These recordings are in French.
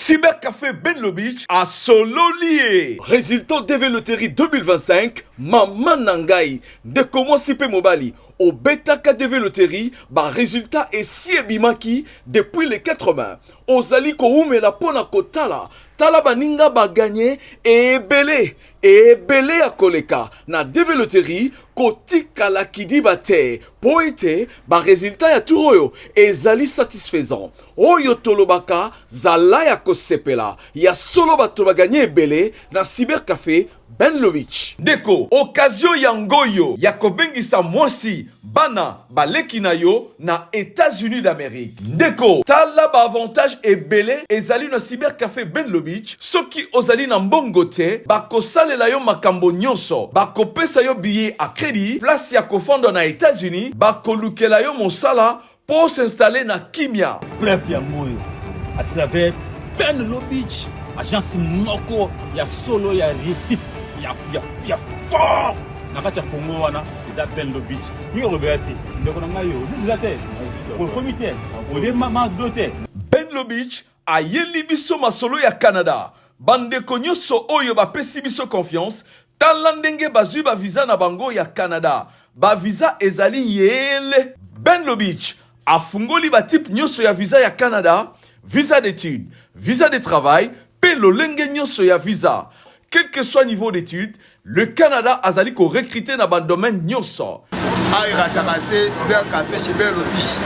Cybercafé Benlo Beach à Sololier. Résultat DV Loterie 2025, Maman Nangai, de comment Sipe Mobali. Au Beta KDV Loterie, résultat est si ebimaki depuis les 80. Ozali Koume la pona kotala. Tala baninga ba gagné et belé à koleka. Na DV Loterie, kotika la kidi bate. Poete, résultat ya turoyo. Et zali satisfaisant. Oyo tolobaka, zala ya kosepela. Ya solo bato ba gagné belé na cybercafé Benlo Beach. Deko, occasion yangoyo, yakobengisa mwasi, bana, baleki na yo, na États-Unis d'Amérique. Deko, tala ba avantage ebele, ezali na cybercafé Benlo Beach, soki ozali na mbongo te, bakosalela yo makambo nyonso, bakopesa yo billet à crédit, place ya kofando na États-Unis, bakolukela yo mosala, pour s'installer na Kimia. Bref, yangoyo, à travers Benlo Beach, agence moko, ya solo, ya réussite. Ya fort nakati ya Congo wana eza Benlo Beach ni obeyati ndeko na ngayo uzate ko comité ode mama dote Benlo Beach ayeli biso masolo ya Canada bandeko nyonso oyo bapesi biso confiance tala ndenge bazwi ba visa na bango ya Canada ba visa ezali yele Benlo Beach afungoli ba type nyonso ya visa ya Canada visa d'études visa de travail pe lolenge nyonso ya visa. Quel que soit le niveau d'études, le Canada a zali ko recruter dans le domaine nyonso. Aïe ratarate cybercafé chez Benlo Beach.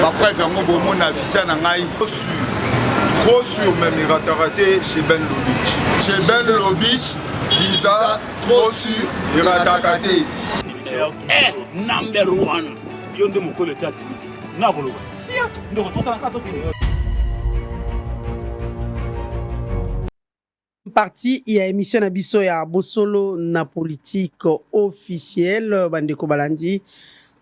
Après vraiment bon mon visa na ngai. Trop sûr même ratarate chez Benlo Beach. Chez Benlo Beach, visa trop sûr ratarate. Number one. Yonde moko le tasi. Na bolo. Sia ndo tota na kaso kini. Parti, il y a émission Nabiso ya Bosolo na politique officielle Bandeko Balandi.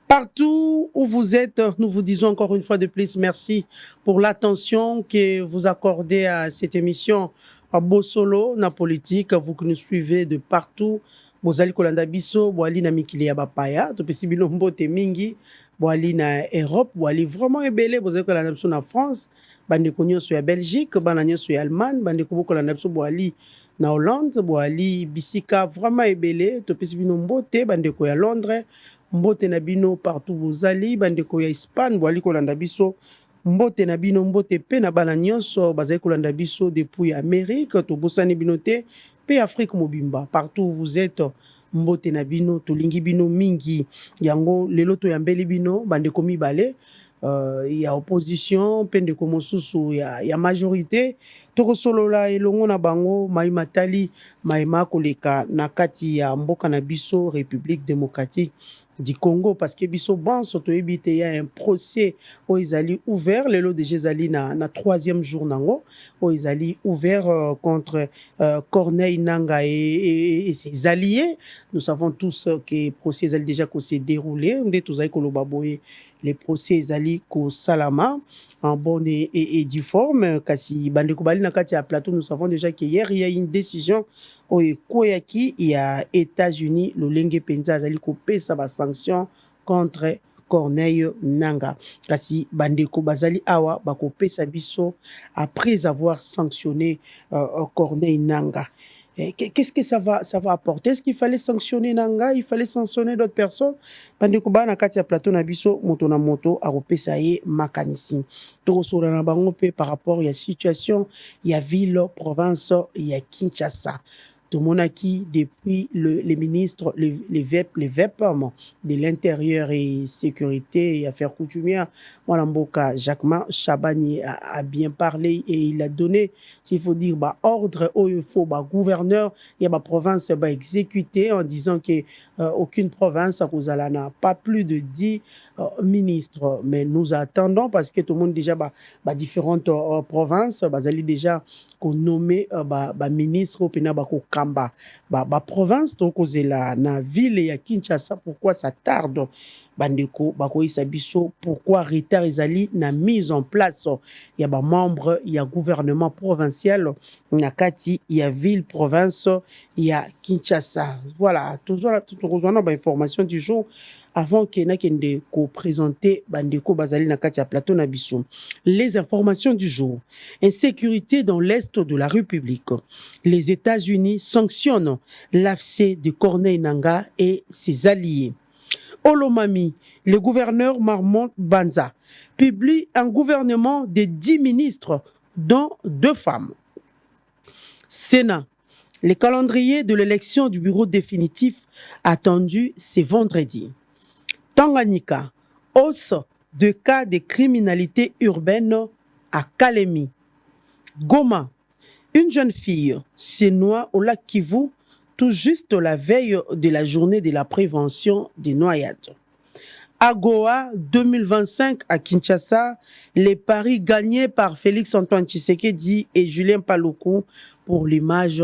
Partout où vous êtes, nous vous disons encore une fois de plus merci pour l'attention que vous accordez à cette émission à Bosolo na politique. Vous que nous suivez de partout. Bozali Kolanda Biso, Boali na Mikili ya Bapaya, Topesi Bino Mbote Mingi, Boali na Europe, Boali vraiment ebele, Bozali Kolanda Biso na France, Bandeko Nyonso ya Belgique, Bana Nyonso ya Allemagne, Bandeko Kolanda Biso Boali na Hollande, Boali Bisika vraiment ebele, Topesi Bino Mbote, Bandeko ya Londres, Mbote na Bino partout Bozali, Bandeko ya Espagne, Boali Kolanda Biso Mbote na bino mbote pe na bana nyonso bazali kolanda biso depuis Amérique to bosani bino te pe Afrique mobimba partout où vous êtes mbote na bino tolingi bino mingi yango lelo to yambeli bino bande komi balé ya opposition pe ndeko mosusu ya majorité to solola elongo na bango maima tali maima koleka na kati ya mboka na biso République démocratique du Congo parce que biso ban soto ebite il y a un procès où ils allaient ouvert le lot de Jézali na troisième jour nango où ils allaient ouvert contre Corneille Nanga et ses alliés. Nous savons tous que le procès allait déjà s'est déroulé on est tous avec Kolobaboye les procès allaient ko salama en bonne et due forme kasi bande ko bali na kati ya plateau nous savons déjà qu'hier il y a une décision au Koyaki il y a États-Unis le lenge penza allait ko pesa ba sanction contre Corneille Nanga. Kasi bandeko bazali awa bako pesa biso après avoir sanctionné Corneille Nanga. Qu'est-ce que ça va apporter? Est-ce qu'il fallait sanctionner Nanga? Il fallait sanctionner d'autres personnes? Bandeko ba na kati ya plateau na biso moto na moto akopesa ye makanisi. To sura na bango pe par rapport ya situation ya ville province ya Kinshasa. Tout le monde qui depuis les ministres, les VEP de l'intérieur et sécurité et affaires coutumières, Mboka Jacquemin Chabani a bien parlé et il a donné, s'il faut dire, ordre au gouverneur et la province exécuter en disant que aucune province n'a pas plus de 10 ministres. Mais nous attendons parce que tout le monde déjà différentes provinces, allez déjà nommé ministre au Pénabako Kamba, province donc la na ville ya Kinshasa pourquoi ça tarde bandeko bakoyisa biso pourquoi retard ezali na mise en place ya ba membre ya gouvernement provincial na kati ya ville province ya Kinshasa. Voilà, toujours na ba information du jour avant que na kende ko présenter bandeko bazali na kati ya plateau na biso. Les informations du jour. Insécurité dans l'est de la République. Les États-Unis sanctionnent l'AFC de Corneille Nangaa et ses alliés. Olomami, le gouverneur Marmont Banza, publie un gouvernement de 10 ministres, dont 2 femmes. Sénat, le calendrier de l'élection du bureau définitif attendu ce vendredi. Tanganyika, hausse de cas de criminalité urbaine à Kalemi. Goma, une jeune fille se noie au lac Kivu tout juste la veille de la journée de la prévention des noyades. AGOA 2025 à Kinshasa, les paris gagnés par Félix-Antoine Tshisekedi et Julien Paluku pour l'image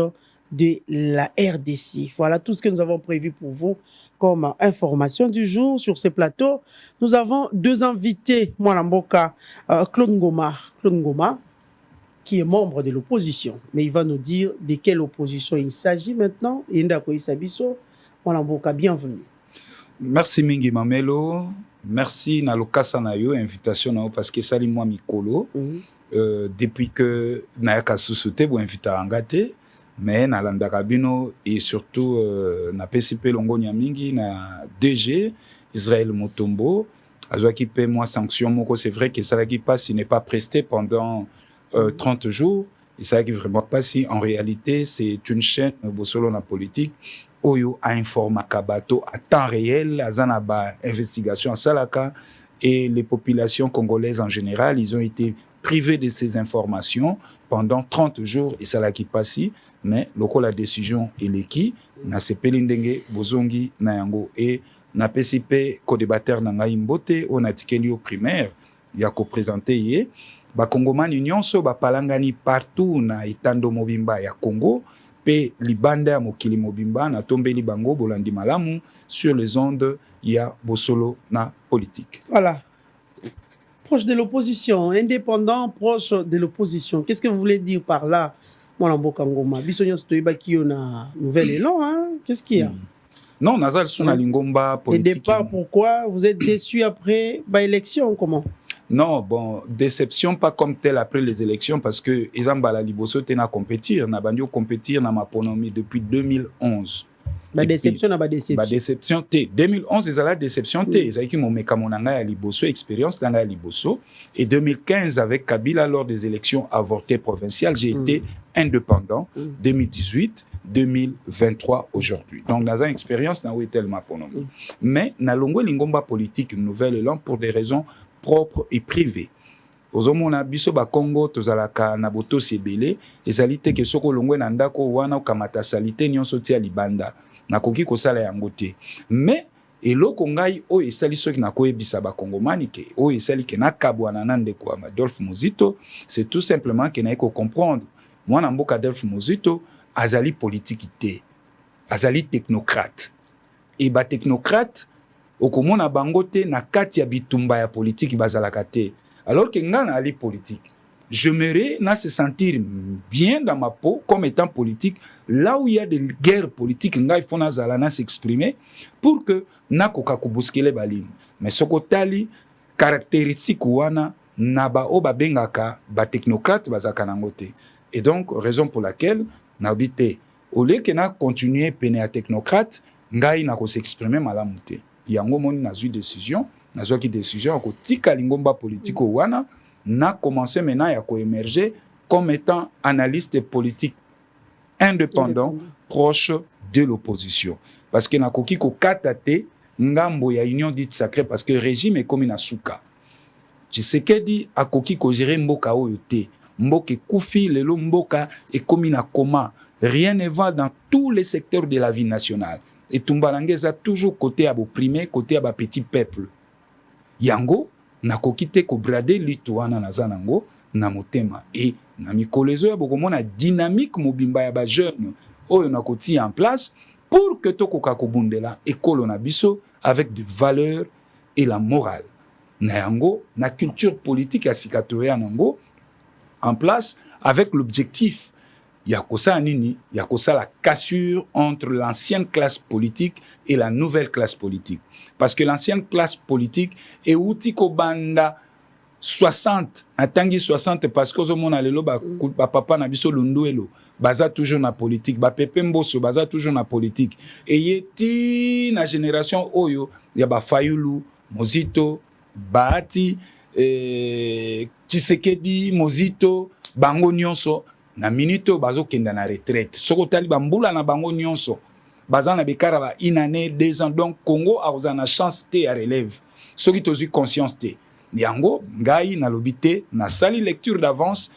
de la RDC. Voilà tout ce que nous avons prévu pour vous comme information du jour sur ce plateau. Nous avons 2 invités, Mwanamboka, Claude Ngoma, qui est membre de l'opposition. Mais il va nous dire de quelle opposition il s'agit maintenant. Indako Isabiso, Mwanamboka, bienvenue. Merci Mingi Mamelo. Merci na lokasa na yo invitation na yo parce que sali moi mikolo. Depuis que nayaka susute bo invita ngate mais na landaka bino et surtout na PCP Longonia Mingi na DG Israël Motombo azwa ki paie moi sanction moko. C'est vrai que ça qui passe il n'est pas presté pendant 30 jours et ça qui vraiment pas si en réalité c'est une chaîne bosolo na politique Oyo a informé Kabato à temps réel, à Zanaba investigation à Salaka et les populations congolaises en général, ils ont été privés de ces informations pendant 30 jours et ça qui passe, mais loko la décision est l'équipe, na sepelindenge bozongi na yango et na PCP co-débatteur na ngaimbote on a tikeli au primaire, ya ko présenter yé, ba Congomani nyonso ba palangani partout na itando mobimba ya Congo. Pe libanda ya mokili mobimba na tombeli bango bolandi malamu sur les ondes ya bosolo na politique. Voilà. Proche de l'opposition, indépendant, proche de l'opposition. Qu'est-ce que vous voulez dire par là, Mwanamboka Ngoma? Bisonyo Stoiba qui on a nouvel élan, hein? Qu'est-ce qu'il y a? Non, Nazal Suna Lingomba politique. Et départ, pourquoi vous êtes déçu après l'élection? Comment? Non, bon, déception pas comme telle après les élections parce que Ezambala Liboso tena compétir, na bandio compétir na maponomi depuis 2011. Ba déception na ba déception. Ba déception té 2011 ezala déception té, ezaki mo mekamonanga ya Liboso expérience tanga ya Liboso et 2015 avec Kabila lors des élections avortées provinciales, j'ai été indépendant 2018 2023 aujourd'hui. Donc dans une expérience na wetel maponomi. Mais na longo lingomba politique nouvelle élan pour des raisons propre et privé. Ozomona biso ba Congo tozalaka na boto sebele ezali te ke soko longwe na ndako wana kamata salite nyonso tia libanda nakoki kosala yango te. Mais eloko ngai o esali soki na koyebisa ba Kongomani ke o esali ke nakabwana na ndeko ya Adolphe Muzito, c'est tout simplement que na eko comprendre mwana mboka Adolphe Muzito azali politique te, azali technocrate. Et ba technocrate okomona bango te na kati ya bitumba ya politique bazalaka te. Alors que nga na ali politique, j'aimerais na se sentir bien dans ma peau comme étant politique, là où il y a des guerres politiques, nga il faut na zala na s'exprimer pour que na koka kubuskele balini. Mais soko tali caractéristique wana na ba oba bengaka ba technocrate bazaka nango te. Et donc raison pour laquelle na obité au lieu que na continuer pene à technocrate, ngai na ko s'exprimer malamu te. Yango moni na zui décision ko tika lingomba politique wana na commencé maintenant ya ko émerger comme étant analyste politique indépendant proche de l'opposition parce que na koki ko katate ngambo ya union dite sacrée parce que régime est comme na suka Tshisekedi akoki ko gérer mboka oyo te mboka kufi lelo mboka et comme na coma rien ne va dans tous les secteurs de la vie nationale. Et Tumbalange a toujours côté à opprimé, côté à petit peuple. Yango, na kokite ko brade lituana na zanango, na motema. Et na mikolezo ya bokomona dynamique mobimba ya ba jeune, oyo na koti en place, pour que toko kakobundela, ekolo na biso, avec des valeurs et la morale. Na yango, na culture politique ya sikatoya nango en place avec l'objectif yakosa nini, yakosa la cassure entre l'ancienne classe politique et la nouvelle classe politique. Parce que l'ancienne classe politique est outi ko banda 60, atangi 60 parce que ozomona lelo ba papa na biso lunduelo baza toujours na politique, ba pepe mboso baza toujours na politique. Et yeti na génération oyo ya ba Fayulu, Mozito, Bahati, Tshisekedi, Mozito, bango nyonso na minute bazo kenda na retraite. Soko tali bambula na bango nyonso baza na bekara ba une année, 2 ans. Donc Congo a na chance te ya relève. Soki tozi conscience te. Yango ngai na lobité na sali lecture d'avance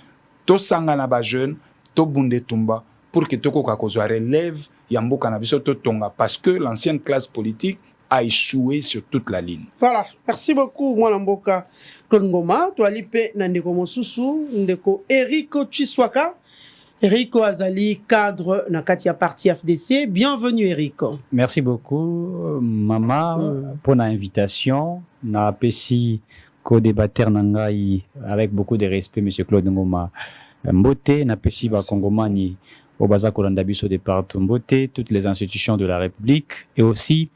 to sanga na ba jeune to bunde tumba pour que toko ka kozwa relève ya mboka na biso to tonga parce que l'ancienne classe politique a échoué sur toute la ligne. Voilà, merci beaucoup mwana mboka Claude Ngoma, to alipe na ndeko mosusu ndeko Eriko Chiswaka. Eriko Azali, cadre na kati ya parti FDC. Bienvenue Eriko. Merci beaucoup Mama pour l'invitation. Na pesi co-débatteur nangai avec beaucoup de respect monsieur Claude Ngoma. Mbote na pesi ba Kongomani obaza kolanda biso de partout Mbote, toutes les institutions de la République et aussi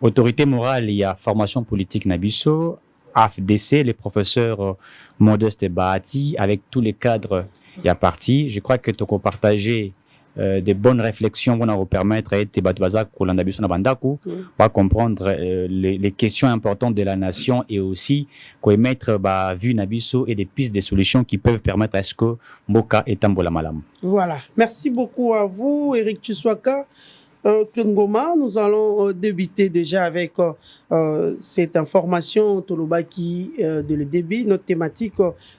autorité morale, il y a formation politique na biso, AFDC, les professeurs Modeste Bahati avec tous les cadres il y a parti. Je crois que tu as partagé des bonnes réflexions pour nous permettre de comprendre les questions importantes de la nation et aussi mettre vue Nabiso et des pistes de solutions qui peuvent permettre à ce que Mboka et Tambola Malam. Voilà. Merci beaucoup à vous, Eric Chiswaka. Claude Ngoma, nous allons débuter déjà avec cette information Tolobaki de le début. Notre thématique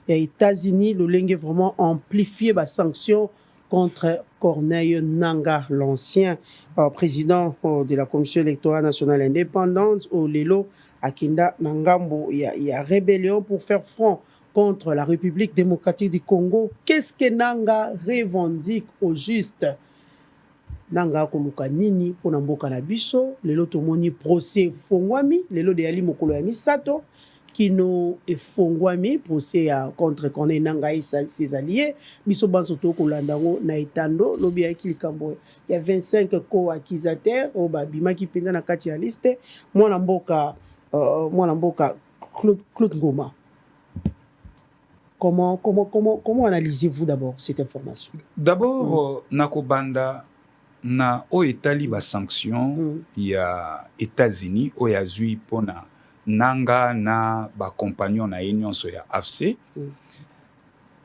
est États-Unis, le lingue vraiment amplifié les sanctions contre Corneille Nangaa, l'ancien président de la Commission électorale nationale indépendante, au Lelo Akinda Nangambo. Il y a rébellion pour faire front contre la République démocratique du Congo. Qu'est-ce que Nangaa revendique au juste? Nangaa koluka nini pona mboka na biso lelo tomoni procès fongwami lelo de yali mokolo ya misato kino efongwami procès ya contre Corneille Nangaa et ses alliés biso banso to kolanda ngo na etando lobi ya kilikambo ya 25 co-accusateurs o babima ki penda na kati ya liste mwana mboka Claude Ngoma. Comment analysez-vous d'abord cette information? D'abord nakobanda na o etali ba sanction ya États-Unis o ya zui pona Nangaa na ba compagnon na nyonso ya AFC.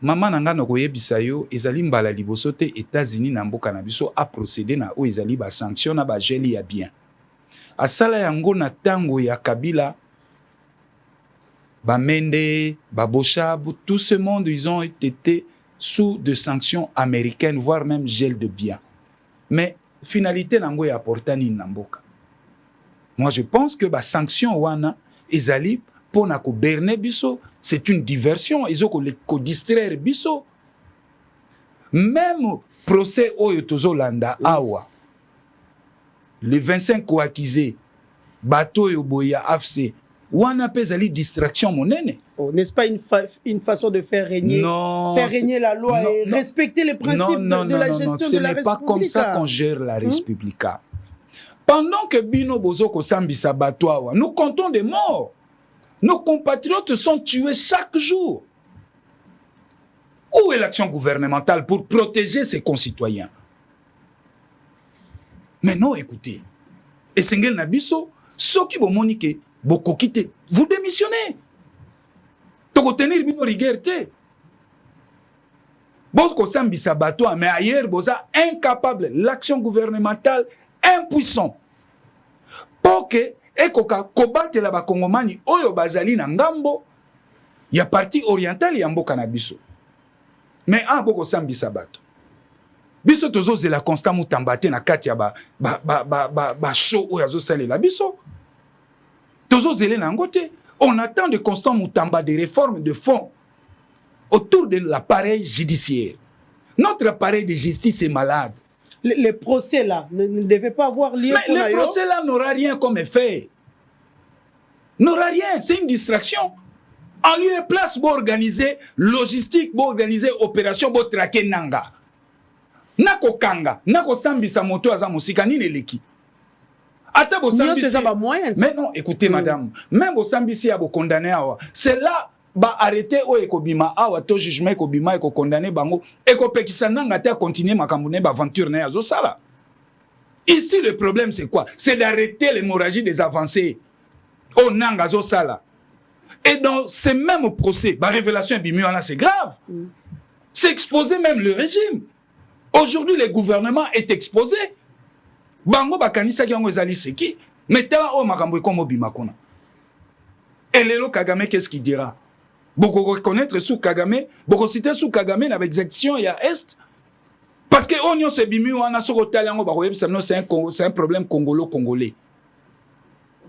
Mama nanga na koyebisa yo ezali mbala liboso te États-Unis na mboka na biso a procéder na o ezali ba sanction na ba geli ya bien. Asala yango na tango ya Kabila ba Mende, ba Boshab, tout ce monde ils ont été sous de sanctions américaines voire même gel de biens. Mais finalité nango ya portani namboka. Moi je pense que ba sanction wana ezali pona ko berner biso, c'est une diversion, ils ont ko distraire biso. Même procès oyo tozolanda awa. Les 25 co-accusés bateau yo boya AFC wana pezali distraction monene. Oh, n'est-ce pas une façon de faire régner, la loi et respecter les principes de la gestion de la République? Ce n'est pas comme ça qu'on gère la République. Pendant que Bino Bozoko Sambisa Batouawa, nous comptons des morts. Nos compatriotes sont tués chaque jour. Où est l'action gouvernementale pour protéger ses concitoyens? Mais non, écoutez. Et Sengel Nabiso, ceux qui vont moniquer, beaucoup quitter, vous démissionnez. Toko tenir bino rigueur. Boko Sambisa Batouawa, mais ailleurs, boza incapable. L'action gouvernementale impuissant. Pour que ekoka kobate la bakongomani oyo bazali na ngambo ya partie orientale ya mboka na biso. Mais boko sambisa bato. Biso tozo zela constant mutambate na kati ya ba show oyo azo salela biso. Tozo zela na ngote. On attend de constant mutamba de réformes de fond autour de l'appareil judiciaire. Notre appareil de justice est malade. Les procès là ne devaient pas avoir lieu. Mais les procès là n'aura rien comme effet. n'aura rien, c'est une distraction. En lieu et place, pour organiser logistique, pour organiser opération, pour traquer Nanga. Nako kanga, nako sambisa moto aza musika nini leki. Ata bo sambisi. Mais non, écoutez madame, même bo sambisi ya bo condamné awa. C'est là ba arrêter o ekobima awa to jugement ekobima eko condamné bango eko pekisa nanga ta continuer makambo ne ba aventure na yazo sala. Ici le problème c'est quoi? C'est d'arrêter l'hémorragie des avancées. Oh nanga zo sala. Et dans ces mêmes procès, bah révélation bimiona c'est grave. C'est exposer même le régime. Aujourd'hui, le gouvernement est exposé. Bango bakanisa yango ezali seki, mais tala o makambo comme bimakona. Et Lelo Kagame, qu'est-ce qu'il dira? Beaucoup reconnaître sous Kagame, beaucoup citer sous Kagame avec execution il y a est. Parce que on y se bimi ou on a sur hôtel yango baroye c'est un problème congolais.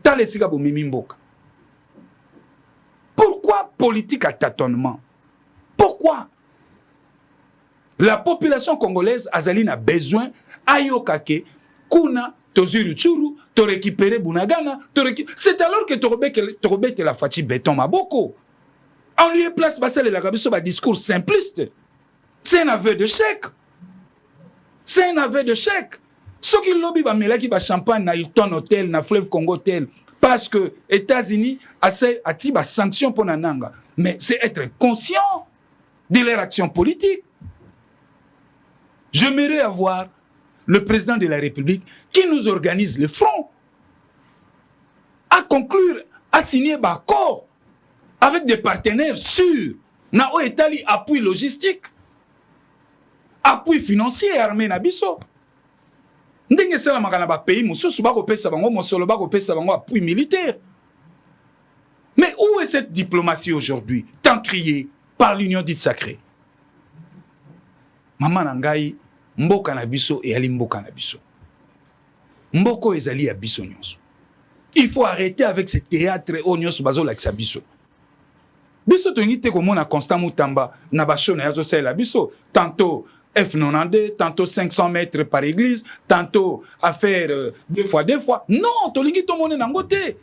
Tala sika bo mimimboka. Pourquoi politique à tâtonnement? Pourquoi? La population congolaise azali a besoin ayokake kuna tozuru churu to récupérer Bunagana c'est alors que torobete la fati béton maboko en lieu place basel la kabiso ba discours simpliste. C'est un aveu de chèque. C'est un aveu de chèque. Ce qui lobby ba melaki ba champagne na Hilton Hotel na Fleuve Congo Hotel parce que États-Unis a ati ba sanction pour nananga. Mais c'est être conscient de leur action politique. J'aimerais avoir le président de la République qui nous organise le front à conclure, à signer un accord avec des partenaires sûrs. Nao Etali appui logistique, appui financier armé na biso. Ndenge sala makana ba pays mususu ba kopesa bango mosolo ba kopesa bango appui militaire. Mais où est cette diplomatie aujourd'hui, tant criée par l'union dite sacrée? Maman nangai mboka na biso et ali mboka na biso. Mboko ezali ya biso nyonso. Il faut arrêter avec ce théâtre o nyonso bazo lakisa biso. Biso tongite ko mona Constant Mutamba na bashona yazo sala biso tantôt F92, tantôt 500 mètres par église, tantôt à faire deux fois. Non, tolingi to mone nangote.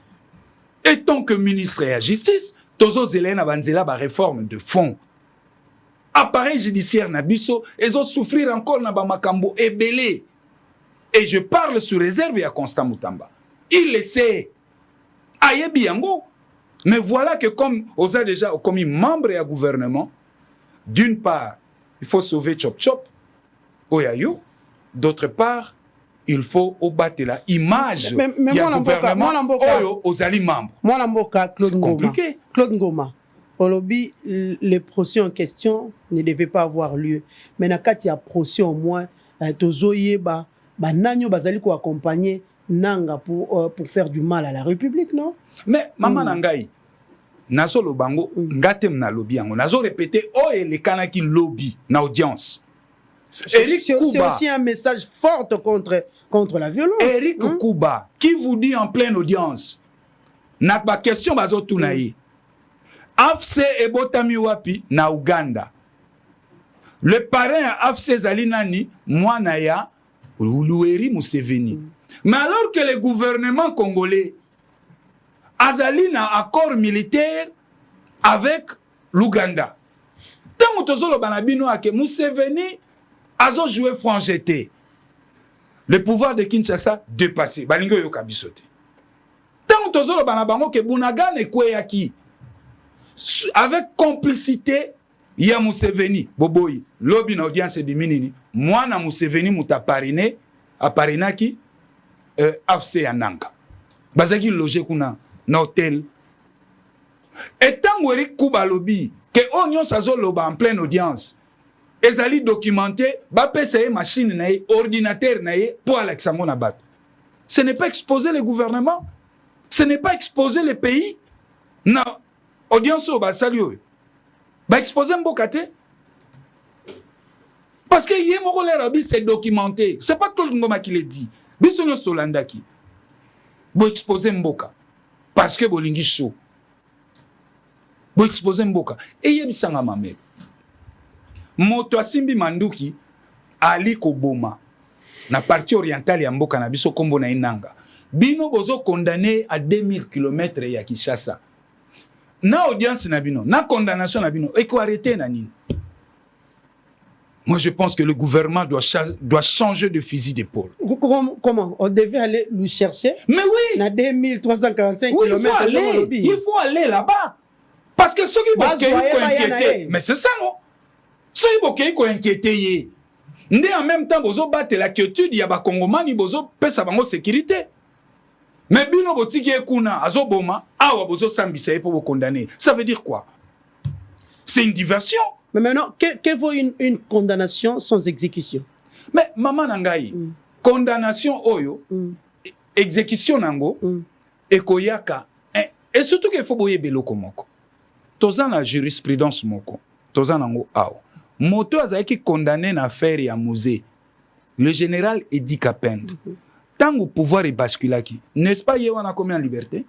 Et tant que ministre de la justice, tozo zelena banzela ba réforme de fond. Appareil judiciaire nabiso, ils ont souffrir encore na bamakambo ebele. Et je parle sous réserve à Constant Mutamba. Il le sait. Ayebi yango. Mais voilà que comme on a déjà comme membre du gouvernement, d'une part, il faut sauver Chop Chop, Oyayo. D'autre part, il faut obattre la image du gouvernement aux alliés membres. Moi, Namboka, Claude Ngoma. Compliqué. Claude Ngoma. Au lobby, les procès en question ne devaient pas avoir lieu. Mais quand il y a procès au moins, tozoye ba nanyo bazali ko accompagner nanga pour faire du mal à la République, non? Mais maman nangai, nazo lobango ngatem na lobby yango. Nazo répéter et les kanaki lobby na audience. C'est aussi un message fort contre la violence. Eric Kouba, qui vous dit en pleine audience, n'a pas question bazo tunaï. AFC ebotami wapi na Uganda. Le parrain AFC Zalinani, mwana ya Loueri Museveni. Mais alors que le gouvernement congolais azali na accord militaire avec l'Ouganda. Tant tozolo banabino ake Museveni azo joué franc jeté. Le pouvoir de Kinshasa dépassé. Balingo yo kabisote. Tant tozolo banabango ke Bunagana kweyaki. Avec complicité, il y a Museveni, Boboyi, lobby na audience de Minini, moi na Museveni mutapariné, aparinaki, AFC Ananga. Bazaki logé kuna na hôtel. Et tant que Kuba lobby, que Onyon Sazo loba en pleine audience, ezali documenté, ba pese machine na ordinateur na pour Alexandre Nabat. Ce n'est pas exposer le gouvernement, ce n'est pas exposer le pays. Non. Audience au Basalio. Bah exposer Mbokate. Parce que Yemoro Lerabi c'est documenté. C'est pas Claude Ngoma qui le dit. Bisonyo Stolandaki. Bo exposer Mboka. Parce que Bolingi chaud. Bo exposer Mboka. Et Yebisanga Mamel. Moto Asimbi Manduki Ali Koboma. Na partie orientale ya Mboka na biso kombo na inanga. bino bozo condamné à 2000 km ya Kinshasa. Na audience na bino, na condamnation na bino, et ko arrêter na nini? Moi, je pense que le gouvernement doit changer de fusil d'épaule. Comment? On devait aller le chercher? Mais oui! Na 2345 oui, km. Il faut aller là-bas. Parce que ceux qui vont inquiéter, mais c'est ça, non? Ceux qui vont inquiéter, en même temps, bozo battre la quiétude, il y a des Congomani, bozo pesa bango sécurité. Mais bino botiki ekuna, azo boma, awa bozo sambisa pour vous condamner. Ça veut dire quoi? C'est une diversion. Mais maintenant, que vaut une condamnation sans exécution? Mais maman nangai, condamnation oyo, exécution nango, ekoyaka, et surtout qu'il faut boye beloko moko. Tozan la jurisprudence moko, tozan nango ao. Moto azaki condamné na affaire ya musée. Le général Edi Kapend. Tant au pouvoir est basculaki, n'est-ce pas yewana commis en liberté?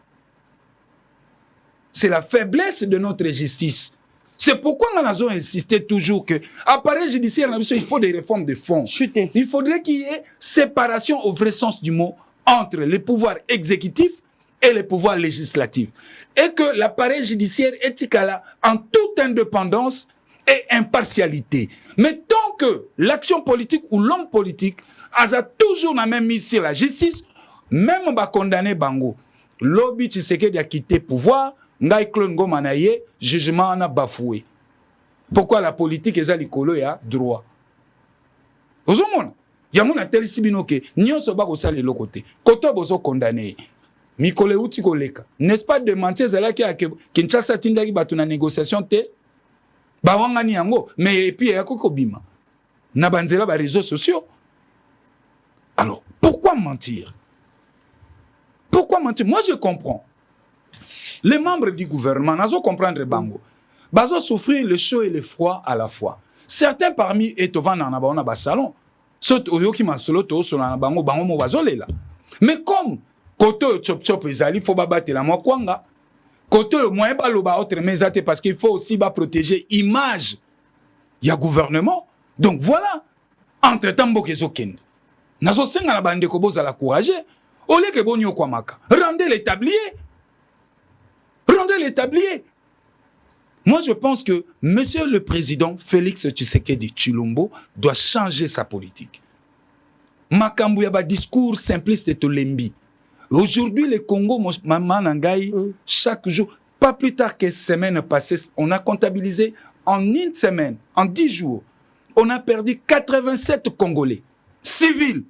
C'est la faiblesse de notre justice. C'est pourquoi nous avons insisté toujours que l'appareil judiciaire, il faut des réformes de fond. Chuter. Il faudrait qu'il y ait séparation au vrai sens du mot entre les pouvoirs exécutifs et les pouvoirs législatifs. Et que l'appareil judiciaire est en toute indépendance et impartialité. Mais tant que l'action politique ou l'homme politique a toujours la même mise sur la justice, même ba condamné bango, lobby Tshisekedi a quitté pouvoir, ngai Claude Ngoma na ye, jugement en a bafoué. Pourquoi la politique est à l'écolo ya droit? Ozomona, yamona tel sibinoke, nyonso ba ko sala le côté. Koto bozo condamné. Mikole uti koleka. N'est-ce pas de mentir zalaki a Kinshasa tindaki batu na négociation te? Ba wangani yango, mais et puis ya koko bima. Na banzela ba réseaux sociaux. Alors, pourquoi mentir? Pourquoi mentir? Moi je comprends. Les membres du gouvernement, nous comprendre bango. Bazo souffrir le chaud et le froid à la fois. Certains parmi eux vont dans un salon. Sauf oyoki masolo to sur na bango bango mo bazolela. Mais comme koto chop chop ezali faut battre la mokwanga. Koto moyen ba loba autre mezate parce qu'il faut aussi protéger image. Il y a gouvernement. Donc voilà. Entre-temps bokezo kende. Nazo senga na bande ko boza la courager. Ole ke bonyo kwa maka. Rendez l'établier. Rendez l'établier. Moi, je pense que Monsieur le Président Félix Tshisekedi Tshilombo doit changer sa politique. Makambu yaba discours simpliste et tolembi. Aujourd'hui, le Congo, maman nangai, chaque jour, pas plus tard que semaine passée, on a comptabilisé en une semaine, en 10 jours, on a perdu 87 Congolais civils.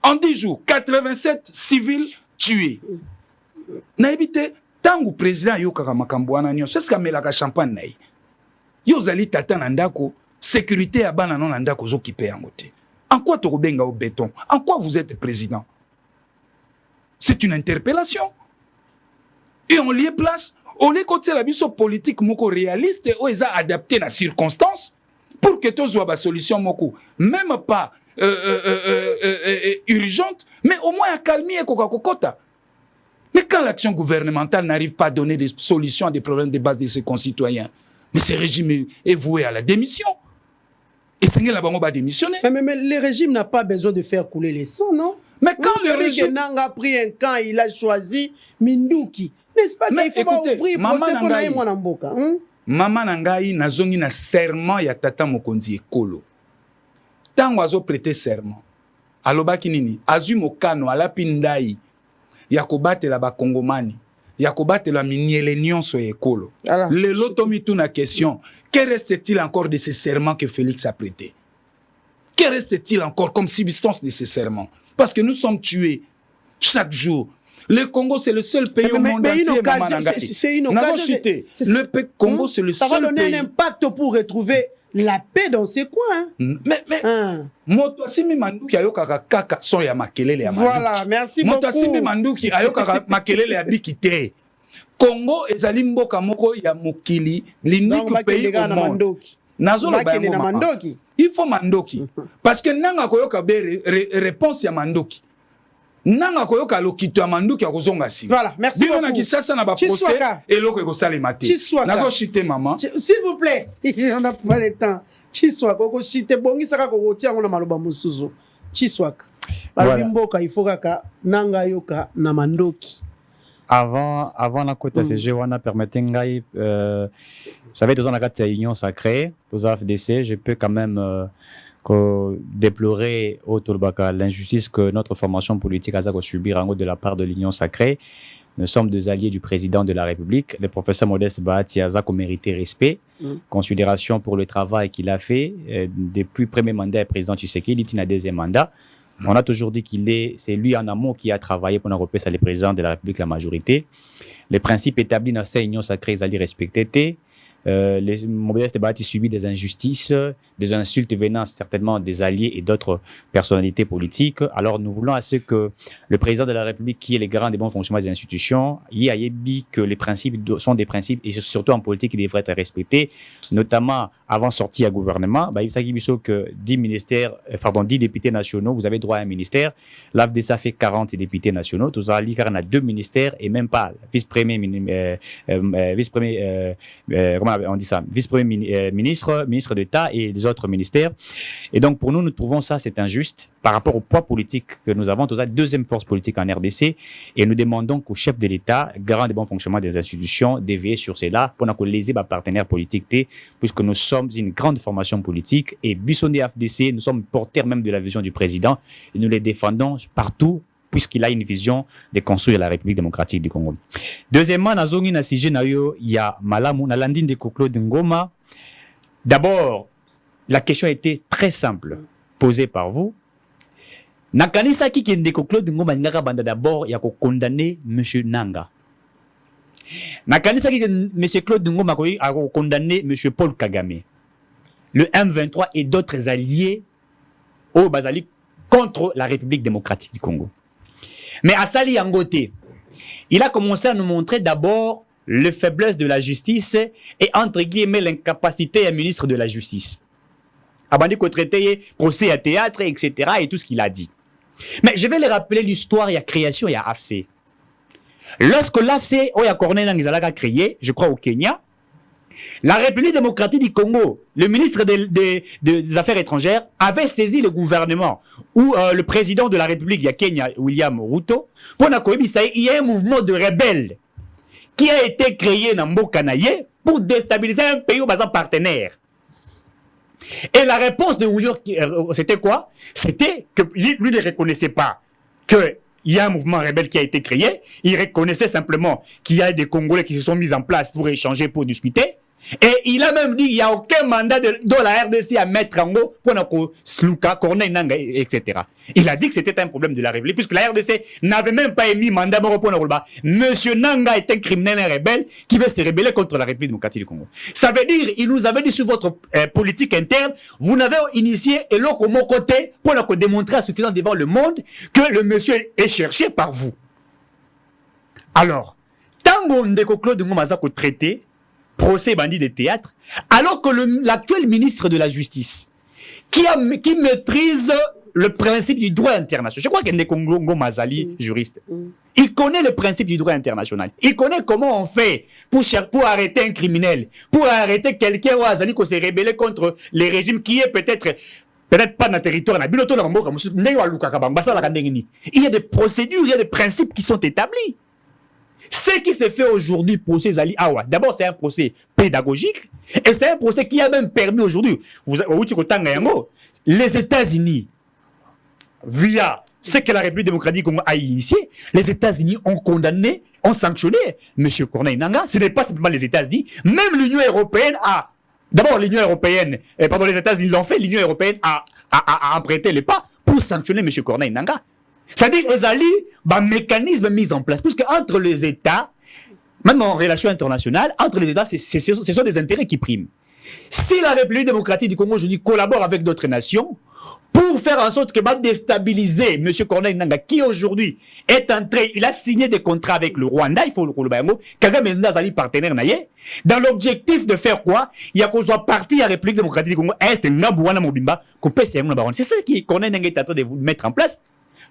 En 10 jours, 87 civils tués. Naibite, tant que le président yokaka makambo wana nyonso, est-ce que champagne naï? Yo zali tata na ndako, sécurité ya bana non na ndako zo kipe yango te. En quoi to benga au béton? En quoi vous êtes président? C'est une interpellation. Et on lié place, on lié côté la biso politique moko réaliste ou ils a adapté la circonstance pour que to soit ba solution moko, même pas urgente, mais au moins à calmer koka kokota. Mais quand l'action gouvernementale n'arrive pas à donner des solutions à des problèmes de base de ses concitoyens, mais ce régime est voué à la démission. Et c'est là on va démissionner. Mais le régime n'a pas besoin de faire couler les sangs, non? Mais quand le régime... Nanga a pris un camp, il a choisi Minduki. N'est-ce pas qu'il faut pas ouvrir procès pour naï mwanamboka? Maman Nangaï n'a zongi na serment ya tata mokonzi ekolo. Tango azo prêter serment. Alobaki nini? Azu mokano alapi ndai. Ya kobatela ba Kongomani, ya kobatela miniele nyonso ekolo. Le lotomi tout na question, que reste-t-il encore de ces serments que Félix a prêtés? Que reste-t-il encore comme substance de ces serments? Parce que nous sommes tués chaque jour. Le Congo, c'est le seul pays au monde entier. C'est une occasion. Le Congo, c'est le seul pays. Ça va donner un impact pour retrouver la paix dans ces coins. Moto asimi manduki ayokaka kaka son ya makelele ya manduki. Voilà, merci beaucoup. Moto asimi manduki ayokaka makelele ya bikite. Congo ezali mboka moko ya mokili, l'unique pays au monde. Nazolo ba mandoki. Il faut mandoki. Parce que nanga koyoka be réponse ya mandoki. Nanga koyoka lokito ya manduki ya kozonga si. Voilà, merci beaucoup. Bino na kisasa na ba procès et loko ekosala mate. Nazo chiter maman. S'il vous plaît, on n'a pas le temps. Chiswaka koko chiter bongi saka koko tia ngona maloba musuzu. Chiswaka. Balobi mboka il faut kaka nanga yoka na mandoki. Avant la côte ACG, on a permis vous savez, dans la union sacrée, aux AFDC, je peux quand même déplorer l'injustice que notre formation politique a subir en haut de la part de l'union sacrée. Nous sommes deux alliés du président de la République. Le professeur Modeste Bahati Azako mérité respect, considération pour le travail qu'il a fait depuis le premier mandat du président Tshisekedi, il a deuxième mandat. On a toujours dit c'est lui en amont qui a travaillé pour repasser le président de la République la majorité. Les principes établis dans cette union sacrée, ils allaient respecter. Modeste Bahati subit des injustices, des insultes venant certainement des alliés et d'autres personnalités politiques. Alors nous voulons à ce que le président de la République, qui est le garant des bons fonctionnements des institutions, y ait dit que les principes sont des principes et surtout en politique qui devraient être respectés, notamment avant sortie à gouvernement. Il s'agit que 10 députés nationaux, vous avez droit à un ministère. L'AFDC fait 40 députés nationaux. Tout ça, il y a 2 ministères et même pas vice-premier ministre, ministre d'État et les autres ministères. Et donc, pour nous trouvons ça, c'est injuste par rapport au poids politique que nous avons. Tout ça, deuxième force politique en RDC. Et nous demandons qu'au chef de l'État, garant des bons fonctionnements des institutions, d'éveiller sur cela pour nous léser nos partenaires politiques, puisque nous sommes une grande formation politique et Bissonné FDC, nous sommes porteurs même de la vision du président et nous les défendons partout, puisqu'il a une vision de construire la République démocratique du Congo. Deuxièmement, dans le sujet, il y a Malamu, na landine de Claude Ngoma. D'abord, la question était très simple, posée par vous. Nakanisa qui est Claude Ngoma d'abord, il y a condamné M. Nanga. Nakanisa qui M. Claude Ngoma a condamné M. Paul Kagame, le M23 et d'autres alliés au Bazali contre la République démocratique du Congo. Mais à Sali Yangote, il a commencé à nous montrer d'abord la faiblesse de la justice et entre guillemets l'incapacité du ministre de la Justice. Abandi qu'on traitait procès à théâtre, etc. et tout ce qu'il a dit. Mais je vais les rappeler l'histoire, il y a création, il y a AFC. Lorsque l'AFC, il y a Corneille Nangizalag a créé, je crois au Kenya, la République démocratique du Congo, le ministre des Affaires étrangères avait saisi le gouvernement ou le président de la République, il y a Kenya, William Ruto, pour il y a un mouvement de rebelles qui a été créé dans Mbokanaye pour déstabiliser un pays au bassin partenaire. Et la réponse de William, c'était quoi? C'était que lui ne reconnaissait pas qu'il y a un mouvement rebelle qui a été créé, il reconnaissait simplement qu'il y a des Congolais qui se sont mis en place pour échanger, pour discuter. Et il a même dit qu'il n'y a aucun mandat de la RDC à mettre en haut pour Sluka, Corneille Nanga, etc. Il a dit que c'était un problème de la République, puisque la RDC n'avait même pas émis mandat pour Nakolba. Monsieur Nanga est un criminel, un rebelle, qui veut se rebeller contre la République démocratique du Congo. Ça veut dire, il nous avait dit sur votre politique interne, vous n'avez initié et l'autre mon côté pour démontrer à suffisance devant le monde que le monsieur est cherché par vous. Alors, tant que Claude Ngoma a traité, procès bandit de théâtre, alors que l'actuel ministre de la Justice, qui maîtrise le principe du droit international, je crois qu'il y a Ndeko Mazali, juriste, il connaît le principe du droit international, il connaît comment on fait pour arrêter un criminel, pour arrêter quelqu'un qui s'est rebellé contre les régimes qui est peut-être pas dans le territoire, il y a des procédures, il y a des principes qui sont établis. Ce qui se fait aujourd'hui pour ces alliés, d'abord c'est un procès pédagogique et c'est un procès qui a même permis aujourd'hui, les États-Unis, via ce que la République démocratique a initié, les États-Unis ont condamné, ont sanctionné M. Corneille Nanga. Ce n'est pas simplement les États-Unis, même l'Union européenne a, d'abord l'Union européenne, pardon, les États-Unis l'ont fait, l'Union européenne a emprunté le pas pour sanctionner M. Corneille Nanga. C'est-à-dire qu'ils ont un mécanisme mis en place, puisque entre les États, même en relation internationale, entre les États, ce sont des intérêts qui priment. Si la République démocratique du Congo aujourd'hui collabore avec d'autres nations pour faire en sorte que va déstabiliser M. Corneille Nanga, qui aujourd'hui est entré, il a signé des contrats avec le Rwanda, il faut le Kolobayamo, Kagame Ndazali partenaire naïe, dans l'objectif de faire quoi? Il y a qu'on soit parti à la République démocratique du Congo, Est, Nabouana Mobimba, Kopé, c'est ça qui Corneille Nanga est en train de vous mettre en place.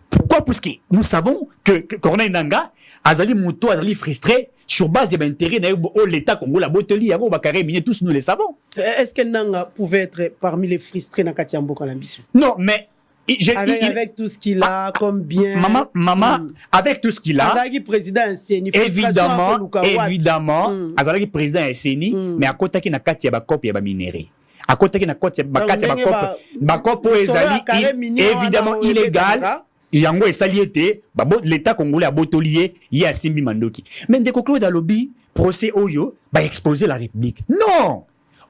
Pourquoi? Parce que nous savons que Corneille Nanga, Azali Mouto, Azali frustré, sur base de l'intérêt de l'État Congo, la Boteli, Yago, Bakare, tous nous le savons. Est-ce que Nanga pouvait être parmi les frustrés dans Katiambo Kalambisu? Non, mais avec tout ce qu'il a comme bien. Maman, avec tout ce qu'il a. Azalaki président Seni. Évidemment, Azalaki président Seni, mais à côté qui n'a kati ya bakop ya ba minéré. À côté qui n'a kati ya bakop ezali évidemment illégal. Yango esaliete, l'État congolais a botolié, y a Simbi Mandoki. Mais ndeko Claude Alobi, procès Oyo, exposer la République. Non!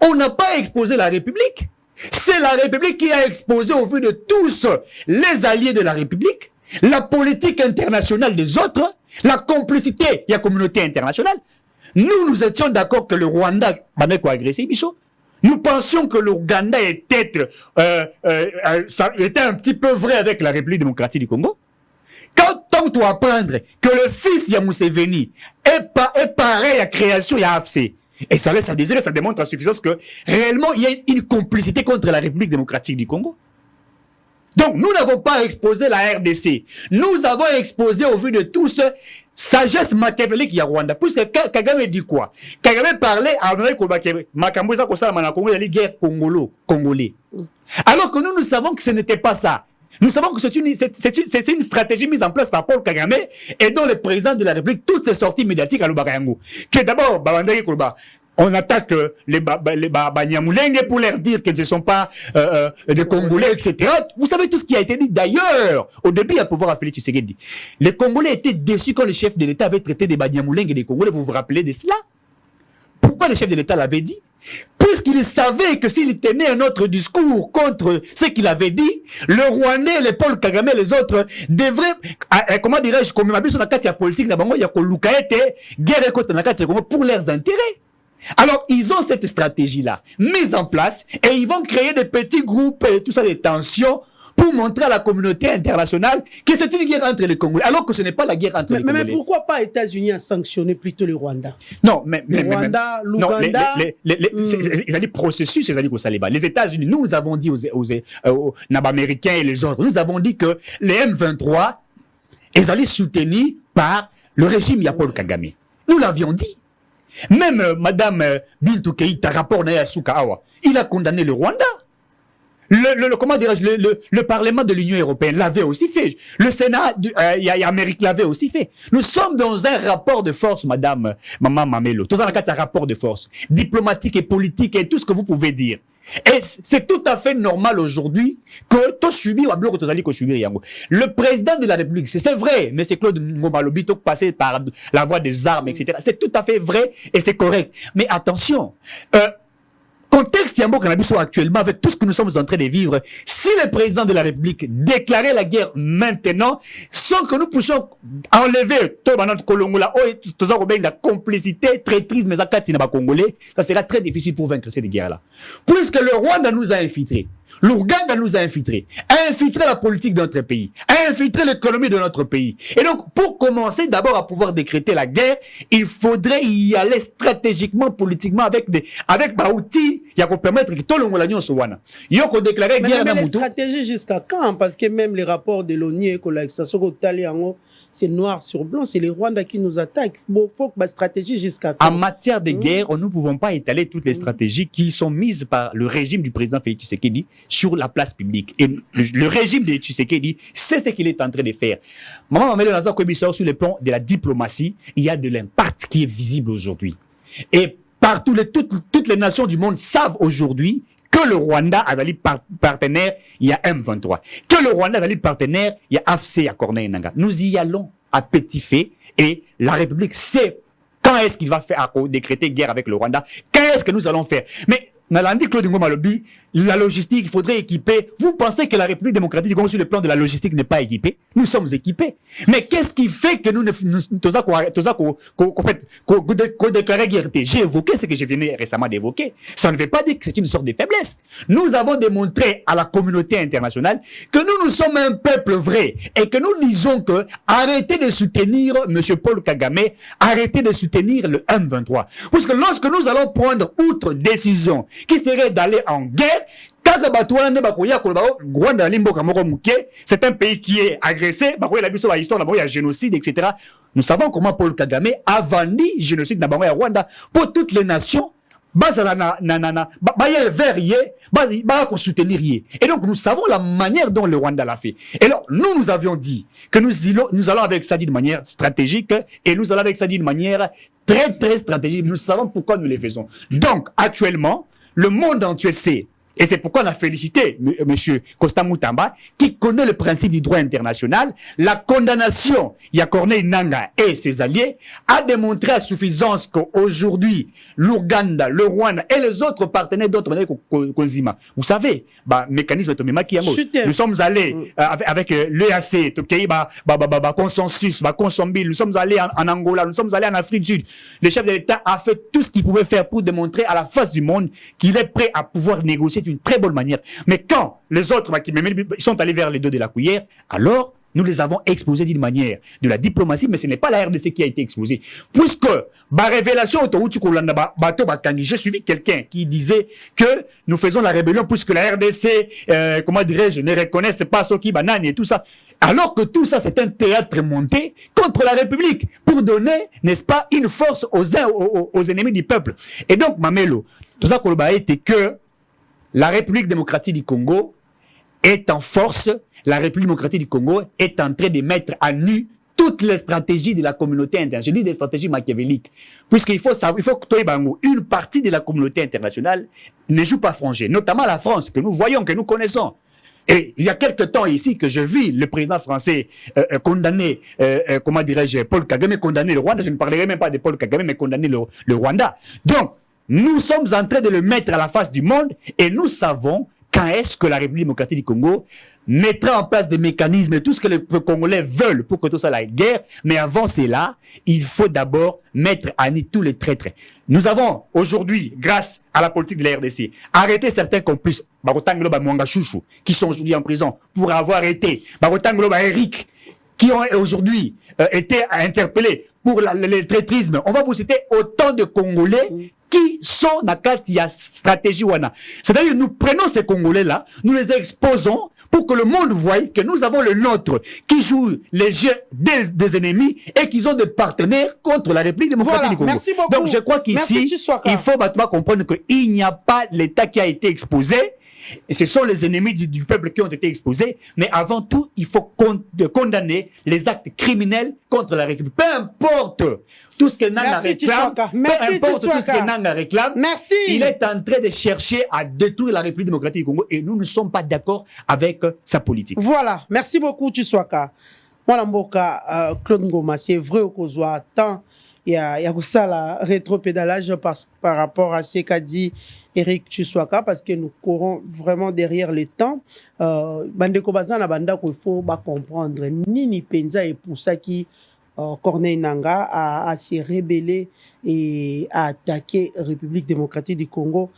On n'a pas exposé la République. C'est la République qui a exposé au vu de tous les alliés de la République, la politique internationale des autres, la complicité de la communauté internationale. Nous étions d'accord que le Rwanda avait agressé Bichot. Nous pensions que l'Ouganda était un petit peu vrai avec la République démocratique du Congo. Quand on doit apprendre que le fils de Museveni est pareil à la création de AFC, et ça laisse à désirer, ça démontre à suffisance que réellement il y a une complicité contre la République démocratique du Congo. Donc nous n'avons pas exposé la RDC. Nous avons exposé au vu de tous sagesse machiavélique ya Rwanda. Puisque Kagame dit quoi? Kagame parlait à Makamboza Kosala Manakongo, il y a guerre congolais. Alors que nous savons que ce n'était pas ça. Nous savons que c'est une stratégie mise en place par Paul Kagame et dont le président de la République, toutes ses sorties médiatiques à Lubakayango. Que d'abord, on attaque les Banyamulenge pour leur dire qu'ils ne sont pas des Congolais, etc. Vous savez tout ce qui a été dit. D'ailleurs, au début, à pouvoir à Félix Tshisekedi, les Congolais étaient déçus quand le chef de l'État avait traité des Banyamulenge et des Congolais. Vous vous rappelez de cela? Pourquoi le chef de l'État l'avait dit? Puisqu'il savait que s'il tenait un autre discours contre ce qu'il avait dit, le Rwandais, les Paul Kagame, les autres, devraient, comment dirais-je, comme sur la carte politique, il y a guerre contre la carte pour leurs intérêts. Alors, ils ont cette stratégie-là mise en place et ils vont créer des petits groupes et tout ça, des tensions pour montrer à la communauté internationale que c'est une guerre entre les Congolais, alors que ce n'est pas la guerre entre les Congolais. Mais pourquoi pas les États-Unis a sanctionné plutôt le Rwanda? Non, mais Rwanda, l'Ouganda. Ils ont dit processus, ils ont dit que ça les bat. Les États-Unis, nous avons dit aux Américains et les autres, nous avons dit que les M23, ils allaient soutenus par le régime Paul Kagame. Nous l'avions dit. Même Madame Bintou Keïta, rapport Nayasuka Awa, il a condamné le Rwanda. Comment dirais-je, le Parlement de l'Union européenne l'avait aussi fait. Le Sénat Amérique l'avait aussi fait. Nous sommes dans un rapport de force, Maman Mamelo. Dans un rapport de force, diplomatique et politique et tout ce que vous pouvez dire. Et c'est tout à fait normal aujourd'hui que tu subis le président de la République, c'est vrai, mais c'est Claude Ngomalobi qui passé par la voie des armes, etc. C'est tout à fait vrai et c'est correct. Mais attention, contexte Yambo Cannabis actuellement avec tout ce que nous sommes en train de vivre, si le président de la République déclarait la guerre maintenant, sans que nous puissions enlever la complicité, traîtrise, mais à Congolais, ça sera très difficile pour vaincre cette guerre-là. Puisque le Rwanda nous a infiltrés, l'Ouganda nous a infiltrés, a infiltré la politique de notre pays, a infiltré l'économie de notre pays. Et donc, pour commencer d'abord à pouvoir décréter la guerre, il faudrait y aller stratégiquement, politiquement, avec outils il y a qu'on permettre que tout le monde soit wana. Il y a qu'on déclarer guerre dans la stratégie jusqu'à quand? Parce que même les rapports de l'ONU et que c'est noir sur blanc, c'est les Rwandais qui nous attaquent. Bon, faut que la stratégie jusqu'à quand? En matière de guerre, nous ne pouvons pas étaler toutes les stratégies qui sont mises par le régime du président Félix Tshisekedi sur la place publique. Et le régime de Tshisekedi, c'est ce qu'il est en train de faire. Maman Mamelo Nazar Kobisor, sur le plan de la diplomatie, il y a de l'impact qui est visible aujourd'hui. Et partout, toutes les nations du monde savent aujourd'hui que le Rwanda a des partenaire, il y a M23. Que le Rwanda a des partenaire, il y a AFC à Corneille Nanga. Nous y allons à petit fait et la République sait quand est-ce qu'il va faire décréter guerre avec le Rwanda. Quand est-ce que nous allons faire? Mais Nalandi Claude Ngomalobi, la logistique, il faudrait équiper. Vous pensez que la République démocratique du Congo sur le plan de la logistique n'est pas équipée? Nous sommes équipés. Mais qu'est-ce qui fait que nous déclarer guerre? J'ai évoqué ce que je venais récemment d'évoquer. Ça ne veut pas dire que c'est une sorte de faiblesse. Nous avons démontré à la communauté internationale que nous sommes un peuple vrai et que nous disons que arrêtez de soutenir M. Paul Kagame, arrêtez de soutenir le M23. Parce que lorsque nous allons prendre outre décision qui serait d'aller en guerre, c'est un pays qui est agressé, il y a génocide, etc. Nous savons comment Paul Kagame a vendu génocide dans Rwanda pour toutes les nations bazala baye vers yé, ba ko soutenir yé. Et donc nous savons la manière dont le Rwanda l'a fait. Et alors nous avions dit que nous allons avec ça d'une manière stratégique et nous allons avec ça d'une manière très très stratégique. Nous savons pourquoi nous les faisons. Donc actuellement, le monde entier sait. Et c'est pourquoi on a félicité M. Costa Moutamba, qui connaît le principe du droit international. La condamnation, il y a Corneille Nangaa et ses alliés, a démontré à suffisance qu'aujourd'hui, l'Ouganda, le Rwanda et les autres partenaires d'autres manières Kozima, vous savez, mécanisme nous sommes allés avec l'EAC, consensus, Consombil, nous sommes allés en Angola, nous sommes allés en Afrique du Sud. Le chef de l'État a fait tout ce qu'il pouvait faire pour démontrer à la face du monde qu'il est prêt à pouvoir négocier d'une très bonne manière. Mais quand les autres ils sont allés vers les deux de la cuillère, alors nous les avons exposés d'une manière de la diplomatie, mais ce n'est pas la RDC qui a été exposée. Puisque, révélation, j'ai suivi quelqu'un qui disait que nous faisons la rébellion puisque la RDC, comment dirais-je, ne reconnaisse pas Soki, Banane et tout ça. Alors que tout ça, c'est un théâtre monté contre la République pour donner, n'est-ce pas, une force aux ennemis du peuple. Et donc, Mamelo, tout ça qu'on a été que la République démocratique du Congo est en force. La République démocratique du Congo est en train de mettre à nu toutes les stratégies de la communauté internationale. Je dis des stratégies machiavéliques. Puisqu'il faut savoir, il faut que une partie de la communauté internationale ne joue pas franc jeu, notamment la France, que nous voyons, que nous connaissons. Et il y a quelque temps ici que je vis le président français condamner, comment dirais-je, Paul Kagame, condamner le Rwanda. Je ne parlerai même pas de Paul Kagame, mais condamner le Rwanda. Donc, nous sommes en train de le mettre à la face du monde et nous savons quand est-ce que la République démocratique du Congo mettra en place des mécanismes et tout ce que les Congolais veulent pour que tout ça la guerre. Mais avant cela, il faut d'abord mettre à nu tous les traîtres. Nous avons aujourd'hui, grâce à la politique de la RDC, arrêté certains complices, qui sont aujourd'hui en prison pour avoir été, Eric, qui ont aujourd'hui été interpellés pour le traîtrisme. On va vous citer autant de Congolais qui sont dans la stratégie Wana. C'est-à-dire, nous prenons ces Congolais-là, nous les exposons pour que le monde voie que nous avons le nôtre qui joue les jeux des ennemis et qu'ils ont des partenaires contre la République démocratique du Congo. Merci beaucoup. Donc, je crois qu'ici, il faut maintenant comprendre qu'il n'y a pas l'État qui a été exposé. Et ce sont les ennemis du peuple qui ont été exposés. Mais avant tout, il faut condamner les actes criminels contre la République. Peu importe tout ce que Nanga réclame, il est en train de chercher à détruire la République démocratique du Congo et nous ne sommes pas d'accord avec sa politique. Voilà, merci beaucoup Tshiwaka. Voilà Mboka, Claude Ngoma, c'est vrai qu'on soit tant il y a ça la rétropédalage par rapport à ce qu'a dit Eric Tshiwaka parce que nous courons vraiment derrière le temps. Bandeko bazana banda qu'il faut comprendre Nini Penza et pour ça qui Corneille Nangaa a se rebellé et a attaqué la République démocratique du Congo.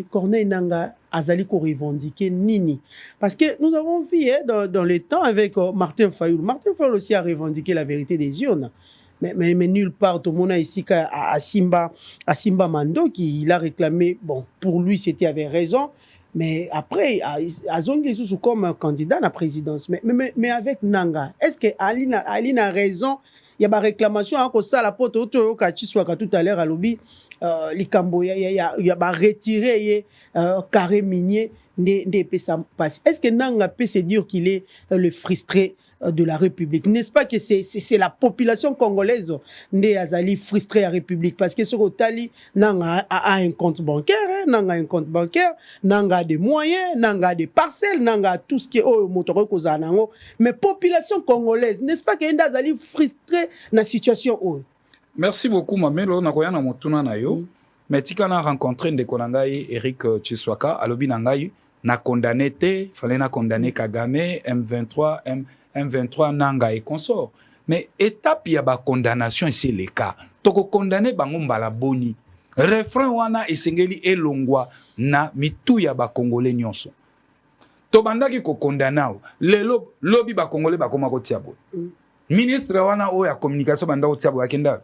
Corneille Nangaa azali ko revendiquer Nini. Parce que nous avons vu dans le temps avec Martin Fayulu. Martin Fayulu aussi a revendiqué la vérité des urnes. Mais nulle part, tout le monde a ici à Simba Mando qui il a réclamé, bon, pour lui c'était avait raison, mais après, Azongi sous comme candidat à la présidence. Mais avec Nangaa, est-ce que Aline a raison? Il y a une réclamation à cause ça la porte autour de tout à l'heure à lobby, Likambo, il y a retiré carré minier des passe. Est-ce que Nangaa peut se dire qu'il est le frustré de la République? N'est-ce pas que c'est la population congolaise qui azali frustrée à la République parce que ce Otali Nangaa a un compte bancaire, Nangaa a un compte bancaire, Nangaa a des moyens, Nangaa a des parcelles, Nangaa a tout ce qui est au moteur kozanango, mais population congolaise, n'est-ce pas que azali frustrée dans la situation où? Merci beaucoup Mamelo nakoya na motuna na yo. Mais tika na rencontré ndeko nangai Eric Tshiwaka alobi nangai na condamné te, fallait na condamner Kagame, M23 Nangaa et consort. Mais étape ya ba condamnation c'est le cas. Toko condamner bango mbala boni. Refrain wana esengeli elongwa na mitu ya ba congolais nyonso. To bandaki ko condamnao. Lelo lobi ba congolais ba koma ko tiabo. Ministre wana o ya communication banda ko tiabo akenda.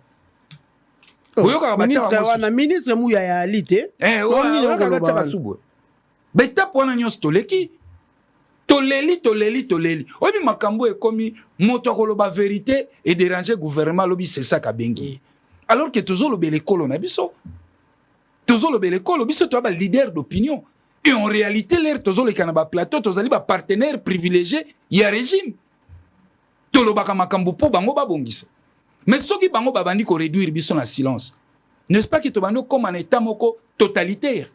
Ministre wana ministre muya ya alite. Oyo ka subo. Beta pona nyonso toleki. Toleli. Obi makambo ekomi moto koloba vérité et déranger gouvernement lobi c'est ça ka bengi. Alors que toujours le belekolo na biso. Tozolo beleko, lobiso to ba leader d'opinion. Et en réalité, l'air tozolo kanaba plateau, tozali ba partenaire privilégié, y a régime. Tolo baka makambo po bango ba bongisa. Mais soki bango ba bandi ko réduire biso na silence. N'est-ce pas que to bando comme un état moko totalitaire.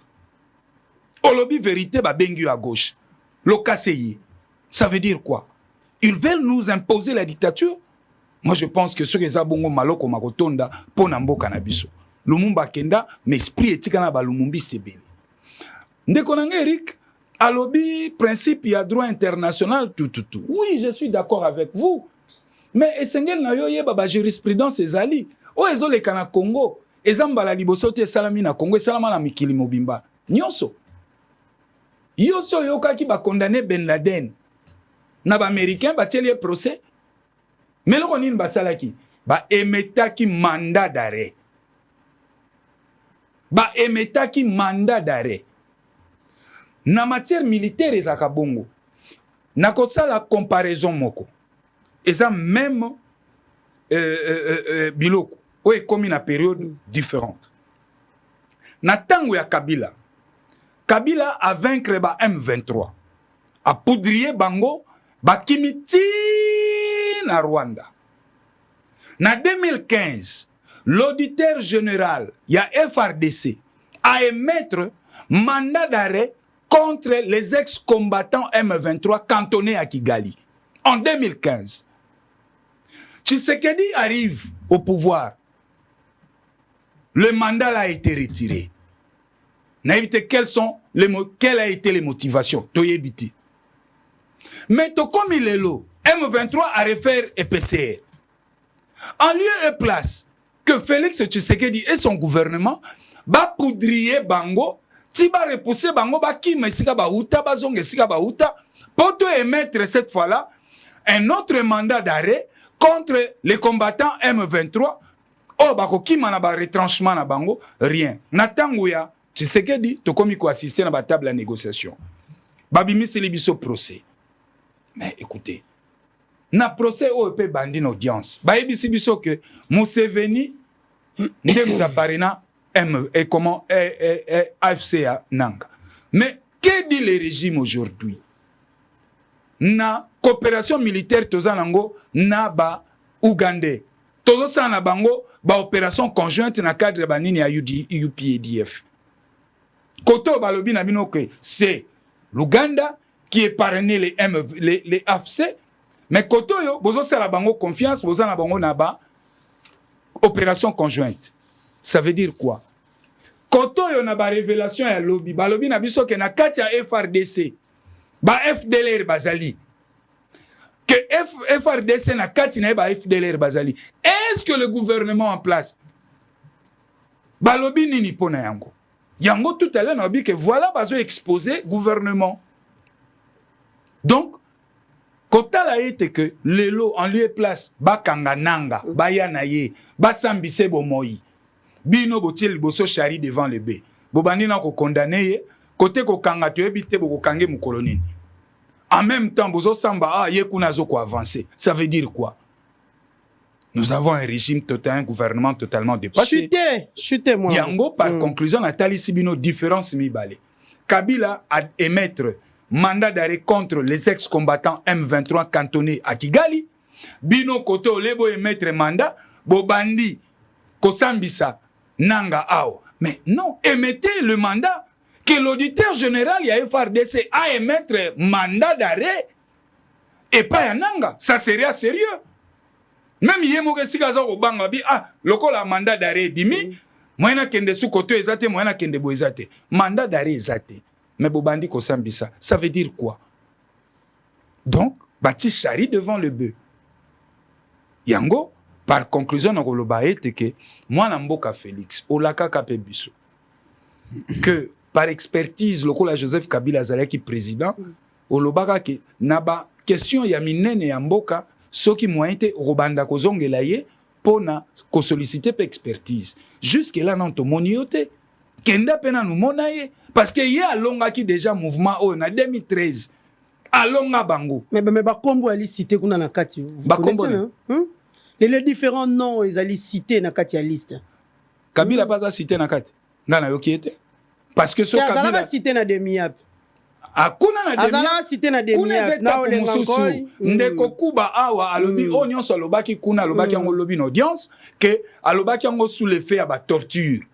Olobi vérité ba bengu à gauche. L'okaseye. Ça veut dire quoi? Ils veulent nous imposer la dictature. Moi je pense que ceux qui ont bongo maloko makotonda po na mboka na biso. Lumumba kenda, mais esprit etika na ba Lumumbi sebele. Ndeko nanga Eric, alobi principe ya droit international tout. Oui, je suis d'accord avec vous. Mais esengel na yo yeba ba jurisprudence ezali. O ezole kana Congo, ezambala liboso te salami na Congo, salama na mikili mobimba. Nyonso. Yoso yokaki ba condamner Ben Laden. Na ba américain ba tieli procès. Mais loko nini basalaki? Ba emetaki mandat d'arrêt. Ba emetaki mandat d'arrêt. Na matière militaire ezaka bongo. Na kosala comparaison moko. Eza même biloko. O ekomi na période différente. Na tango ya Kabila. Kabila a vaincre ba M23. A poudrier bango ba kimiti na Rwanda. Na 2015, l'auditeur général ya FRDC a émettre mandat d'arrêt contre les ex-combattants M23 cantonnés à Kigali. En 2015, Tshisekedi arrive au pouvoir. Le mandat a été retiré. Quelles a été les motivations? Mais comme il est là, M23 a refait EPCR. En lieu et place que Félix Tshisekedi et son gouvernement ba poudrier bango, ti ba repousser bango ba ki mesika ba uta ba zonge sika ba uta pour te émettre cette fois-là un autre mandat d'arrêt contre les combattants M23. Oh bako ki mana ba retranchement na bango, rien. Natango ya Tshisekedi to komi ko assister na ba table à négociation. Babimi c'est libiso procès. Mais écoutez, na procès OEP bandi na audience. Ba ebisi biso que Museveni ndem ta parena et comment AFC nanga. Mais que dit le régime aujourd'hui? Na coopération militaire tozanango na ba Ougandais. Tozo sana bango ba opération conjointe na cadre banini ya UPADF. Koto balobi na bino que c'est l'Ouganda qui est parrainé les AFC. Mais koto yo bozo sala bango confiance, bozo na bango na ba opération conjointe. Ça veut dire quoi? Koto yo na ba révélation ya lobby, ba lobby na biso ke na kati ya FRDC, ba FDLR bazali. Que FRDC na kati na ba FDLR bazali. Est-ce que le gouvernement en place ba lobby nini pona yango? Yango tout à l'heure na bi que voilà bazo exposer gouvernement. Donc Kota la été que lelo en lieu et place ba kangananga, ba yanaye, ba sambise bomoi. Bino botil boso chari devant le bé. Bobandi na ko condamné, côté ko kanga to ebité boko kangé mu colonine. En même temps bozo samba yekuna zo ko avancer. Ça veut dire quoi? Nous avons un régime total, un gouvernement totalement dépassé. Chuté moi. Yango par conclusion na tali sibino différence mi balé. Kabila a émettre mandat d'arrêt contre les ex-combattants M23 cantonnés à Kigali. Bino koto lebo émettre mandat, bobandi kosambisa nanga ao. Mais non, émettez le mandat que l'auditeur général ya FRDC a émettre mandat d'arrêt et pas ya nanga. Ça serait sérieux. Même yemo ke sikaza ko banga bi lokola mandat d'arrêt bimi, moyena kende su koto ezate, moyena kende bo ezate. Mandat d'arrêt ezate. Mais Bobandi Kosambisa, ça veut dire quoi? Donc, bâti chari devant le bœuf. Yango, par conclusion, on va que moi, Namboka Félix, Olaka Kapebiso, que par expertise, le Joseph Kabila Zaleki président, Olobaka que naba question yaminene Yamboka, ceux qui m'ont été Robanda Kozongelaye, pour na ko solliciter pour expertise. Jusque là, non, to moniote. Kenda pena nous monaye. Parce que y a longa qui déjà mouvement en 2013 alonga bango mais ba kombo ali cité kuna na kati ba kombo les différents noms ils ali cité na kati ya liste Kabila pas cité na kati Ngana yoki ete. Parce que ce Kabila Kabila va citer na demi-ap. akuna na demi. Azala citer na demi-ap. Na olenga nkoi. Ndeko Kuba awa alobi onion so alobaki kuna alobaki yango lobi na audience que alobaki yango sous l'effet ya ba torture.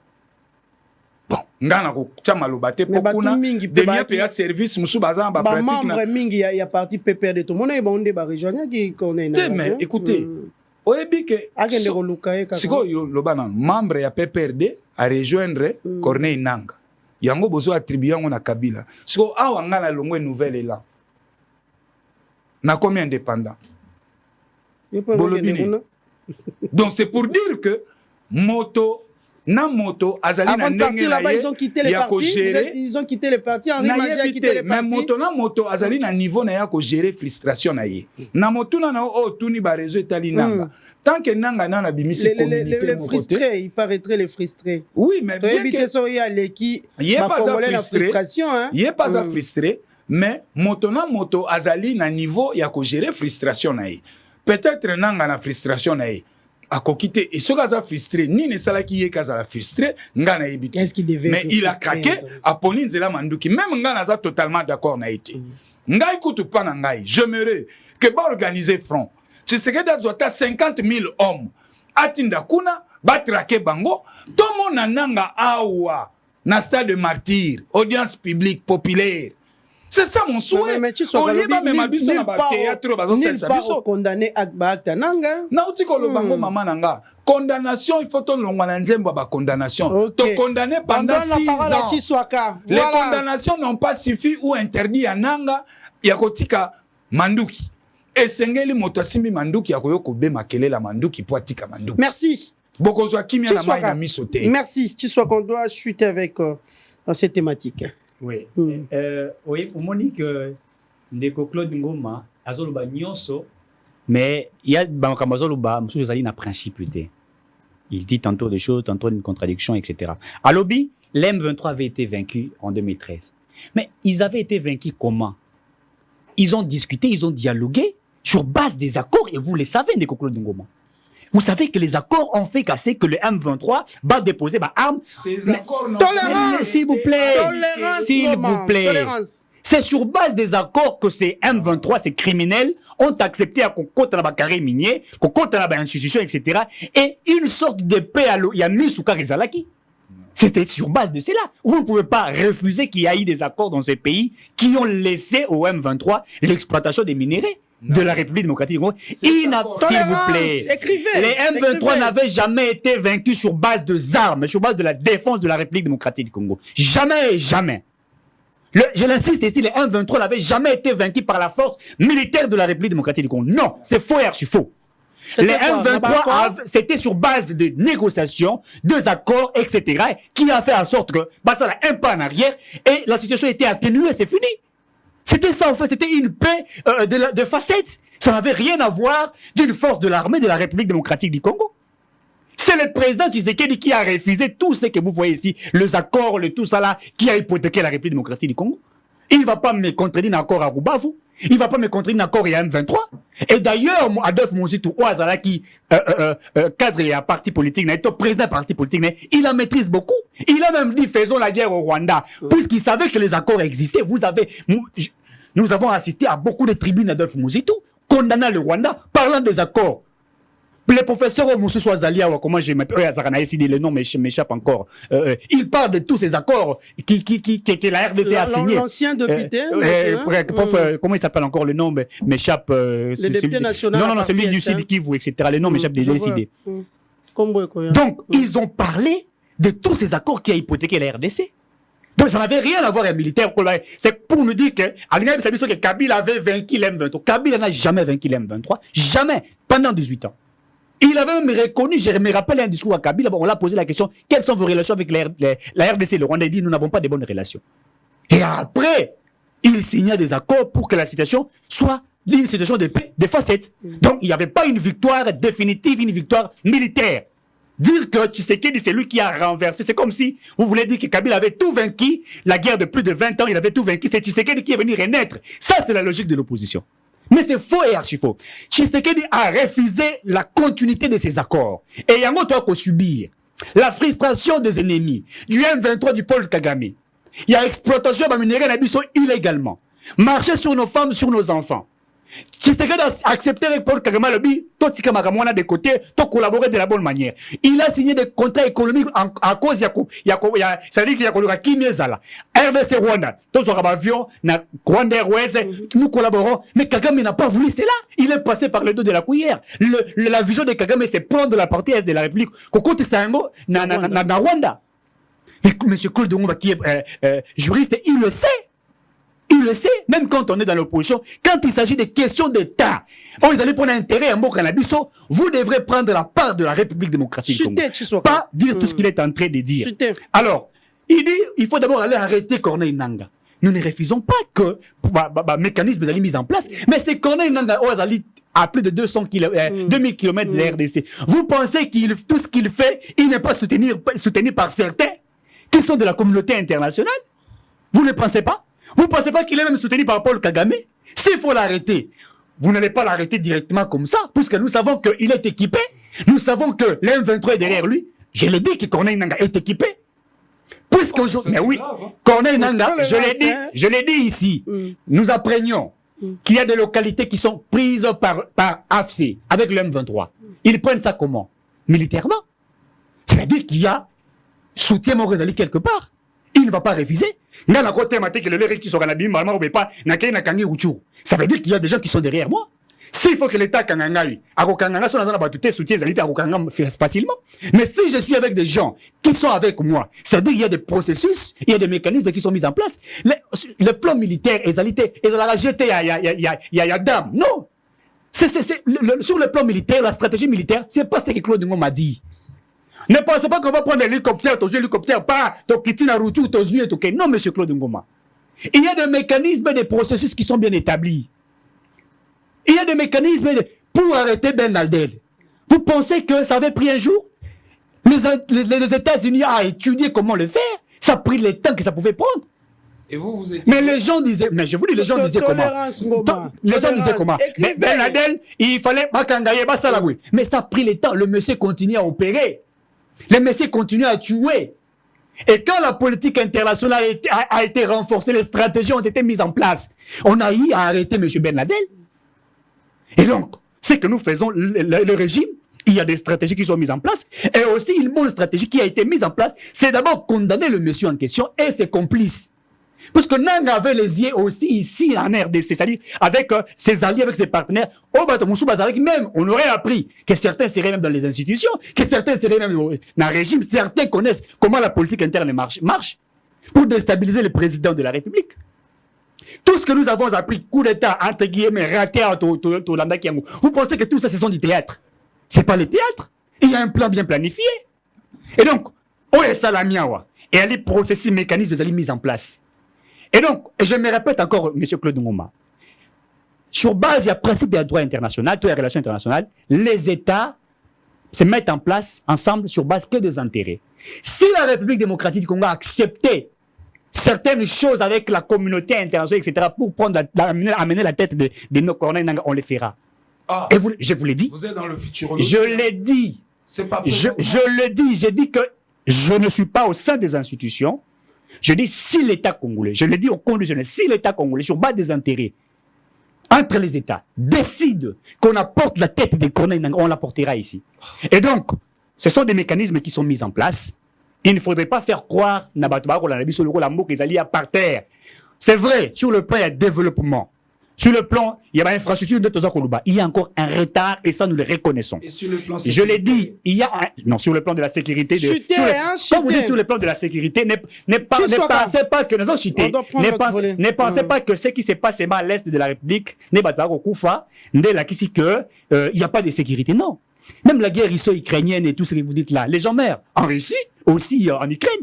Bon, ngana ko tchama lobate pokuna demi-ap ya service musu bazan ba pratique na. Ba membre mingi ya parti PPRD to mona ba onde ba rejoindre qui connaît na. Mais écoutez, oyebi que akende ko lukaye ka. siko yo lobana membre ya PPRD a rejoindre Corneille Nanga. Yango bozo attribué yango na Kabila. Siko awa ngana longwe nouvelle est na combien indépendant. Donc c'est pour dire que moto azali na ndenge na ils ont quitté les partis, ils ont quitté les partis, Henri Magia a quitté les partis. Mais moto azali na niveau na ya ko gérer frustration na ye. Na moto na o tuni ba réseau etali nanga. Tant que nanga na bimisi communauté les frustrés, il paraîtrait les frustrés. Oui, mais bien que so ya leki ba congolais la frustration hein. Il est pas frustré, mais moto azali na niveau ya ko gérer frustration na ye. Peut-être nanga na frustration na ye. A kokité et ce gars frustré ni ne sala qui est kaza frustré ngana ebité. Est-ce qu'il devait mais il a craqué à Poninzela Manduki même ngana za totalement d'accord na été. Ngai kutu pa na ngai j'aimerais que ba organiser front. Tu sais que d'azota 50 000 hommes atinda kuna ba traquer bango tout mon nanga awa na stade de martyr audience publique populaire. C'est ça mon souhait. Mais tu sois condamné à Bakta Nanga. Nanga. Condamnation, il faut que l'on condamnation. Te condamner pendant 6 ans. Les condamnations n'ont pas suffi ou interdit à Nanga Yakotika Manduki. Et Sengeli Motosimbi Manduki Yakoyoko Be Makele la Manduki Poatika Manduki. Merci. Merci. Tu sois qu'on doit chuter avec cette thématique. Oui. Oui, au Monique, Ndeko Claude Ngoma, Azoluba Nyonso, mais il y a Bamakambazoluba, Moussou na principe. Il dit tantôt des choses, tantôt une contradiction, etc. À Lobby, l'M23 avait été vaincu en 2013. Mais ils avaient été vaincus comment? Ils ont discuté, ils ont dialogué sur base des accords, et vous le savez, Ndeko Claude Ngoma. Vous savez que les accords ont fait casser que le M23 va déposer ma arme. Ces accords n'ont tolérance, s'il vous plaît. S'il vous plaît. Tolérance. C'est sur base des accords que ces M23, ces criminels, ont accepté à Kokota na bakare minier, Kokota na institution, etc. Et une sorte de paix à l'eau. Il y a mis sous Karizalaki. C'était sur base de cela. Vous ne pouvez pas refuser qu'il y a eu des accords dans ces pays qui ont laissé au M23 l'exploitation des minéraux de la République démocratique du Congo. S'il vous plaît, les M23 n'avaient jamais été vaincus sur base de armes, sur base de la défense de la République démocratique du Congo. Jamais, jamais. Je l'insiste ici, les M23 n'avaient jamais été vaincus par la force militaire de la République démocratique du Congo. Non, c'est faux et archi faux. Les M23, c'était sur base de négociations, de accords, etc., qui a fait en sorte que, ça là, un pas en arrière, et la situation était atténuée, c'est fini. C'était ça, en fait, c'était une paix de facettes. Ça n'avait rien à voir d'une force de l'armée de la République démocratique du Congo. C'est le président Tshisekedi qui a refusé tout ce que vous voyez ici, les accords, tout ça là, qui a hypothéqué la République démocratique du Congo. Il ne va pas me contredire un accord à Roubavu. Il ne va pas me contredire un accord à M23. Et d'ailleurs, Adolphe Monzitou, qui cadre et un parti politique, président d'un parti politique, il en maîtrise beaucoup. Il a même dit faisons la guerre au Rwanda. Puisqu'il savait que les accords existaient, nous avons assisté à beaucoup de tribunes d'Adolphe Monzitou condamnant le Rwanda, parlant des accords. Les professeurs Moussou Soazalia, comment je m'appelle, le nom m'échappe encore. Il parle de tous ces accords que la RDC a signés. L'ancien député. Comment il s'appelle encore, le nom m'échappe. Le député national. Non, celui du Sud Kivu, etc. Le nom m'échappe des décidés. Donc, ils ont parlé de tous ces accords qui a hypothéqué la RDC. Donc, ça n'avait rien à voir avec les militaires. C'est pour nous dire que Kabila avait vaincu l'M23. Kabila n'a jamais vaincu l'M23. Jamais. Pendant 18 ans. Il avait même reconnu, je me rappelle un discours à Kabila, on l'a posé la question, quelles sont vos relations avec la RDC? Le Rwanda dit, nous n'avons pas de bonnes relations. Et après, il signa des accords pour que la situation soit une situation de paix, de facettes. Donc, il n'y avait pas une victoire définitive, une victoire militaire. Dire que Tshisekedi, c'est lui qui a renversé, c'est comme si vous voulez dire que Kabila avait tout vaincu, la guerre de plus de 20 ans, il avait tout vaincu, c'est Tshisekedi qui est venu renaître. Ça, c'est la logique de l'opposition. Mais c'est faux et archi faux. Tshisekedi a refusé la continuité de ces accords. Et Yango doit subir. la frustration des ennemis, du M23 du Paul Kagame. Il y a exploitation de minerais illégalement. Marcher sur nos femmes, sur nos enfants. Tshisekedi a accepté avec Paul Kagame lobby, toi tika makamwana de côté, toi collaborer de la bonne manière. Il a signé des contrats économiques à cause ça veut dire qu'il y a quoi Kimezala, RDC Rwanda, tous sur avion, na Rwanda Airways, nous collaborons, mais Kagame n'a pas voulu cela. Il est passé par le dos de la cuillère. La vision de Kagame c'est prendre la partie est de la République. Kokoti Sango na Rwanda. Mais M. Claude Ngoma qui est juriste, il le sait. Il le sait, même quand on est dans l'opposition, quand il s'agit des questions d'État, vous allez prendre intérêt à Mokanabiso, vous devrez prendre la part de la République démocratique du Congo. Pas dire tout ce qu'il est en train de dire. Alors, il dit, il faut d'abord aller arrêter Corneille Nangaa. Nous ne refusons pas que mécanisme soit mis en place, mais c'est Corneille Nangaa à plus de 2000 km de la RDC. Vous pensez que tout ce qu'il fait, il n'est pas soutenu par certains qui sont de la communauté internationale? Vous ne pensez pas? Vous ne pensez pas qu'il est même soutenu par Paul Kagame? S'il faut l'arrêter, vous n'allez pas l'arrêter directement comme ça, puisque nous savons qu'il est équipé. Nous savons que l'M23 est derrière lui. Je l'ai dit que Corneille Nangaa est équipé. Puisque aujourd'hui, mais oui, Corneille Nangaa, je l'ai dit ici, nous apprenions qu'il y a des localités qui sont prises par AFC avec le M23. Ils prennent ça comment? Militairement. C'est-à-dire qu'il y a soutien Morizali quelque part. Il ne va pas refuser. Ça veut dire qu'il y a des gens qui sont derrière moi. S'il faut que l'État facilement. Mais si je suis avec des gens qui sont avec moi, c'est-à-dire qu'il y a des processus, il y a des mécanismes qui sont mis en place. Le plan militaire, il y a dame. Non. Sur le plan militaire, la stratégie militaire, c'est pas ce que Claude Ngoma m'a dit. Ne pensez pas qu'on va prendre l'hélicoptère, pas non, monsieur Claude Ngoma. Il y a des mécanismes et des processus qui sont bien établis. Il y a des mécanismes pour arrêter Ben Aldel. Vous pensez que ça avait pris un jour? Les États-Unis ont étudié comment le faire. Ça a pris le temps que ça pouvait prendre. Et vous êtes... Mais les gens disaient, mais je vous dis, les gens disaient comment? Les gens disaient comment? Ben Laden, il fallait Bakangaye, Basalaboui. Mais ça a pris le temps. Le monsieur continue à opérer. Le monsieur continue à tuer. Et quand la politique internationale a été renforcée, les stratégies ont été mises en place, on a eu à arrêter M. Ben Laden. Et donc, ce que nous faisons, le régime, il y a des stratégies qui sont mises en place. Et aussi, une bonne stratégie qui a été mise en place, c'est d'abord condamner le monsieur en question et ses complices. Parce que Nangaa avait les yeux aussi ici en RDC, c'est-à-dire avec ses alliés, avec ses partenaires. Même, on aurait appris que certains seraient même dans les institutions, que certains seraient même dans le régime. Certains connaissent comment la politique interne marche pour déstabiliser le président de la République. Tout ce que nous avons appris, coup d'État, entre guillemets, raté à Tolanda Kiangou. Vous pensez que tout ça, ce sont du théâtre? C'est pas le théâtre. Il y a un plan bien planifié. Et donc, où est Salamiawa? Et les processus, mécanismes, ils sont mis en place. Et donc, je me répète encore, M. Claude Ngoma, sur base du principe de droit international, toutes les relations internationales, les États se mettent en place ensemble sur base que des intérêts. Si la République démocratique du Congo a accepté certaines choses avec la communauté internationale, etc., pour amener la tête de nos Corneille Nangaa, on le fera. Et je vous l'ai dit. Vous êtes dans le futurologie. Je l'ai dit. C'est pas je le dis. J'ai dit que je ne suis pas au sein des institutions. Je dis si l'État congolais, je l'ai dit au conditionnel, si l'État congolais, sur base des intérêts entre les États, décide qu'on apporte la tête des Corneille Nangaa, on l'apportera ici. Et donc, ce sont des mécanismes qui sont mis en place. Il ne faudrait pas faire croire par terre. C'est vrai, sur le plan il y a développement. Sur le plan, il y a l'infrastructure de Tozakoluba. Il y a encore un retard et ça nous le reconnaissons. Et sur le plan je l'ai dit, il y a un... Non, sur le plan de la sécurité... Quand vous dites sur le plan de la sécurité, ne pensez pas que... Ne pensez pas que ce qui se passe à l'est de la République, il n'y a pas de sécurité. Non. Même la guerre russo-ukrainienne et tout ce que vous dites là, les gens meurent. En Russie, aussi en Ukraine.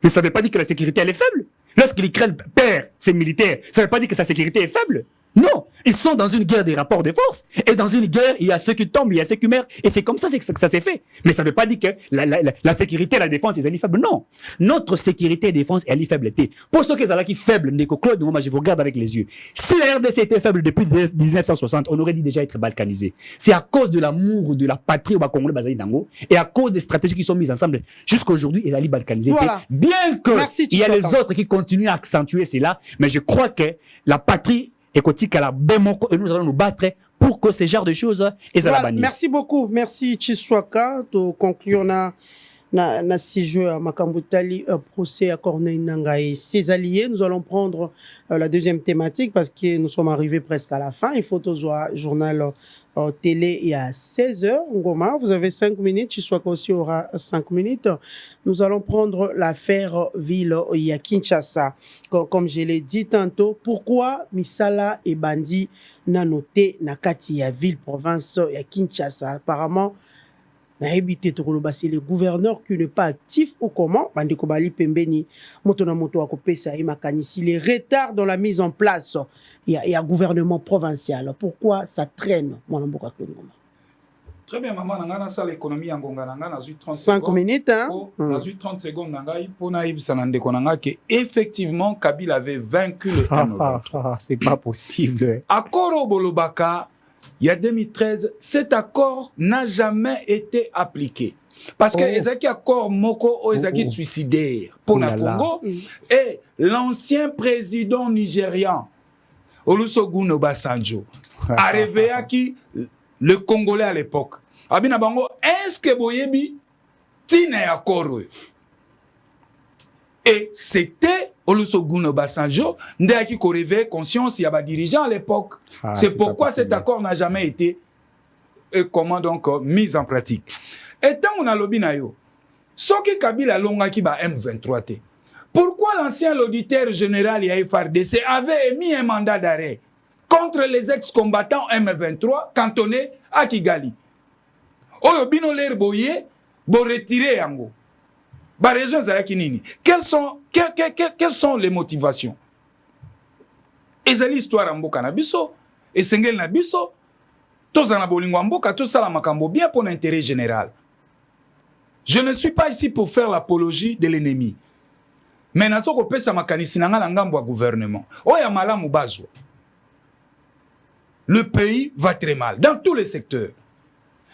Mais ça ne veut pas dire que la sécurité elle est faible. Lorsque l'Ukraine perd ses militaires, ça ne veut pas dire que sa sécurité est faible. Non, Ils sont dans une guerre des rapports de force. Et dans une guerre, il y a ceux qui tombent, il y a ceux qui meurent. Et c'est comme ça que ça s'est fait. Mais ça ne veut pas dire que la sécurité et la défense, ils sont faibles. Non. Notre sécurité et défense, elle est faible. Pour ceux qui sont faibles, Claude, moi, je vous regarde avec les yeux. Si la RDC était faible depuis 1960, on aurait dit déjà être balkanisé. C'est à cause de l'amour de la patrie au Congolais Bazaï Dango et à cause des stratégies qui sont mises ensemble jusqu'à aujourd'hui, ils allaient balkaniser. Voilà. Bien que il y a les autres qui continuent à accentuer cela, mais je crois que la patrie et nous allons nous battre pour que ce genre de choses voilà, merci beaucoup. Merci Chiswaka. To conclure na si à Makambutali procès à Corneille Nangaa et ses alliés. Nous allons prendre la deuxième thématique parce que nous sommes arrivés presque à la fin. Il faut toujours journal télé il y a 16h. Ngoma, vous avez 5 minutes. Chiswaka aussi aura 5 minutes. Nous allons prendre l'affaire ville à Kinshasa. Comme je l'ai dit tantôt, pourquoi Misala et Bandi n'a noté Nakati ya ville province à Kinshasa? Apparemment, c'est le gouverneur qui n'est pas actif ou comment Bandeko Bali Pembeni Motona Moto Akopesa et Makanisi les retards dans la mise en place il y a un gouvernement provincial. Pourquoi ça traîne? Très bien, maman, on a ça l'économie en Gongananga, on a 30 5 minutes, hein? On a 30 secondes, pour naïb Sanandekonanga, que effectivement Kabila avait vaincu le M23. C'est pas possible. Accord au Bolobaka, il y a 2013, cet accord n'a jamais été appliqué. Parce que Ezaki accord Moko ou Ezaki suicidaire pour le Congo et l'ancien président nigérian Olusegun Obasanjo a réveillé qui le Congolais à l'époque. Abina bango est-ce que boyebi tine accord? Et c'était Olusegun Obasanjo qui a réveillé conscience, il y a des dirigeants à l'époque. C'est pourquoi cet accord n'a jamais été mis en pratique. Et tant qu'on a lobby na yo, ce qui Kabila longa qui ba M23 pourquoi l'ancien auditeur général ya FARDC avait émis un mandat d'arrêt contre les ex-combattants M23 cantonnés à Kigali? Oyo bino ler boye bo retirer yango. Ba région zalaki nini? Quelles sont les motivations? Ezali histoire en mboka na biso, esengel na biso, tozana bolingo mboka to sala makambo bien pour l'intérêt général. Je ne suis pas ici pour faire l'apologie de l'ennemi. Mais nazo ko pesa makanisi na ngala ngambo ya gouvernement. Oya malamu bazwa. Le pays va très mal dans tous les secteurs.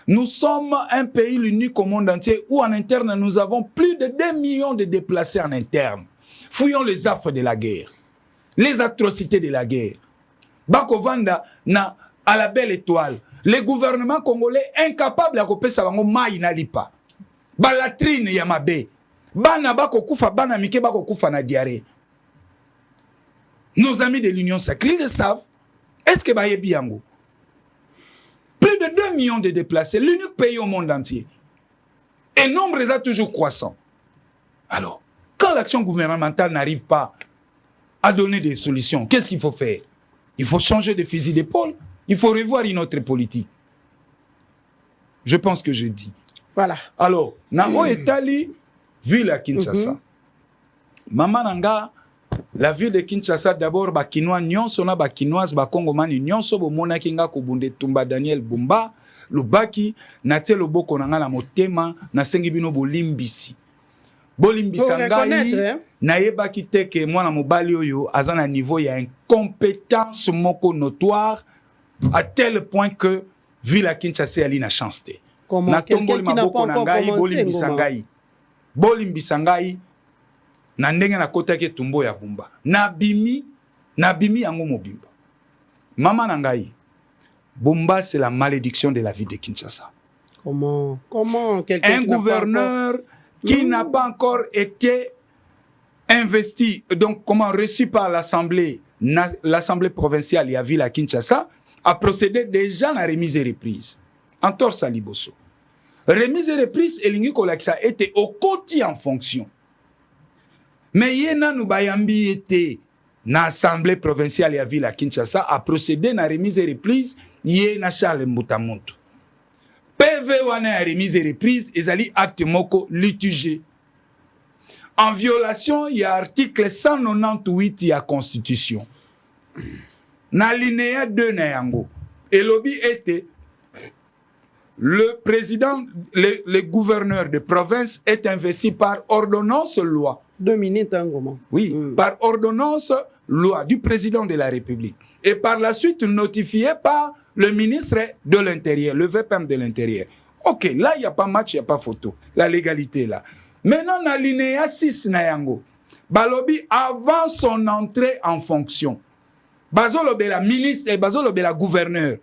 Nous sommes un pays l'unique au monde entier où en interne nous avons plus de 2 millions de déplacés en interne. Fouillons les affres de la guerre, les atrocités de la guerre. Bakovanda na à la belle étoile. Les gouvernements congolais incapables à couper sa bango mai na lipa. Ba latrine ya mabe. Bana bako kufa bana mike bako kufa na diarrhée. Nos amis de l'Union sacrée le savent. Est-ce que bayebi yango? Plus de 2 millions de déplacés, l'unique pays au monde entier. Et nombre est toujours croissant. Alors, quand l'action gouvernementale n'arrive pas à donner des solutions, qu'est-ce qu'il faut faire? Il faut changer de fusil d'épaule. Il faut revoir une autre politique. Je pense que je dis. Voilà. Alors, Namo Etali, ville à Kinshasa. Maman Nanga, la ville de Kinshasa, d'abord, Bakinois, Nyonso, na Bakinoise, Bakongomani, Nyonso, Bomona Kinga, Kubunde, Tumba, Daniel Bumba, Lubaki, Natie Loboko, Nanga, na Motema, na Sengibino, Bolimbisi. Bolimbisangai, Naebaki Teke, moi, na Mobali Oyo, à un niveau, il y a une compétence moko notoire, à tel point que, ville à Kinshasa, elle a une chance. Comment quelqu'un qui n'a pas encore commencé, Bolimbisangai, na ndenge na kota ke tumbo ya bumba nabimi yango mobimba. Maman nangai, Bumba c'est la malédiction de la ville de Kinshasa. Comment quelqu'un un gouverneur qui n'a pas encore été investi, donc comment reçu par l'assemblée provinciale ya ville à Kinshasa, a procédé déjà à la remise et reprise. Entorse à Liboso. Remise et reprise elingi kolakisa était au quotidien en fonction. Mais yena nou bayambi était na assemblée provinciale ya ville à Kinshasa a procédé na remise et reprise yena Charles Mbutamuntu. PV wana remise et reprise ezali acte moko litigé. En violation, il y a article 198 de la Constitution. na linéa 2 na yango elobi était le président, le gouverneur de province est investi par ordonnance loi. 2 minutes, Ngoma. Oui, par ordonnance loi du président de la République. Et par la suite notifié par le ministre de l'Intérieur, le VPM de l'Intérieur. Ok, là, il n'y a pas match, il n'y a pas photo. La légalité là. Maintenant, dans l'alinéa 6 na yango, balobi avant son entrée en fonction. Bazolo bela ministre et bazolo bela gouverneur.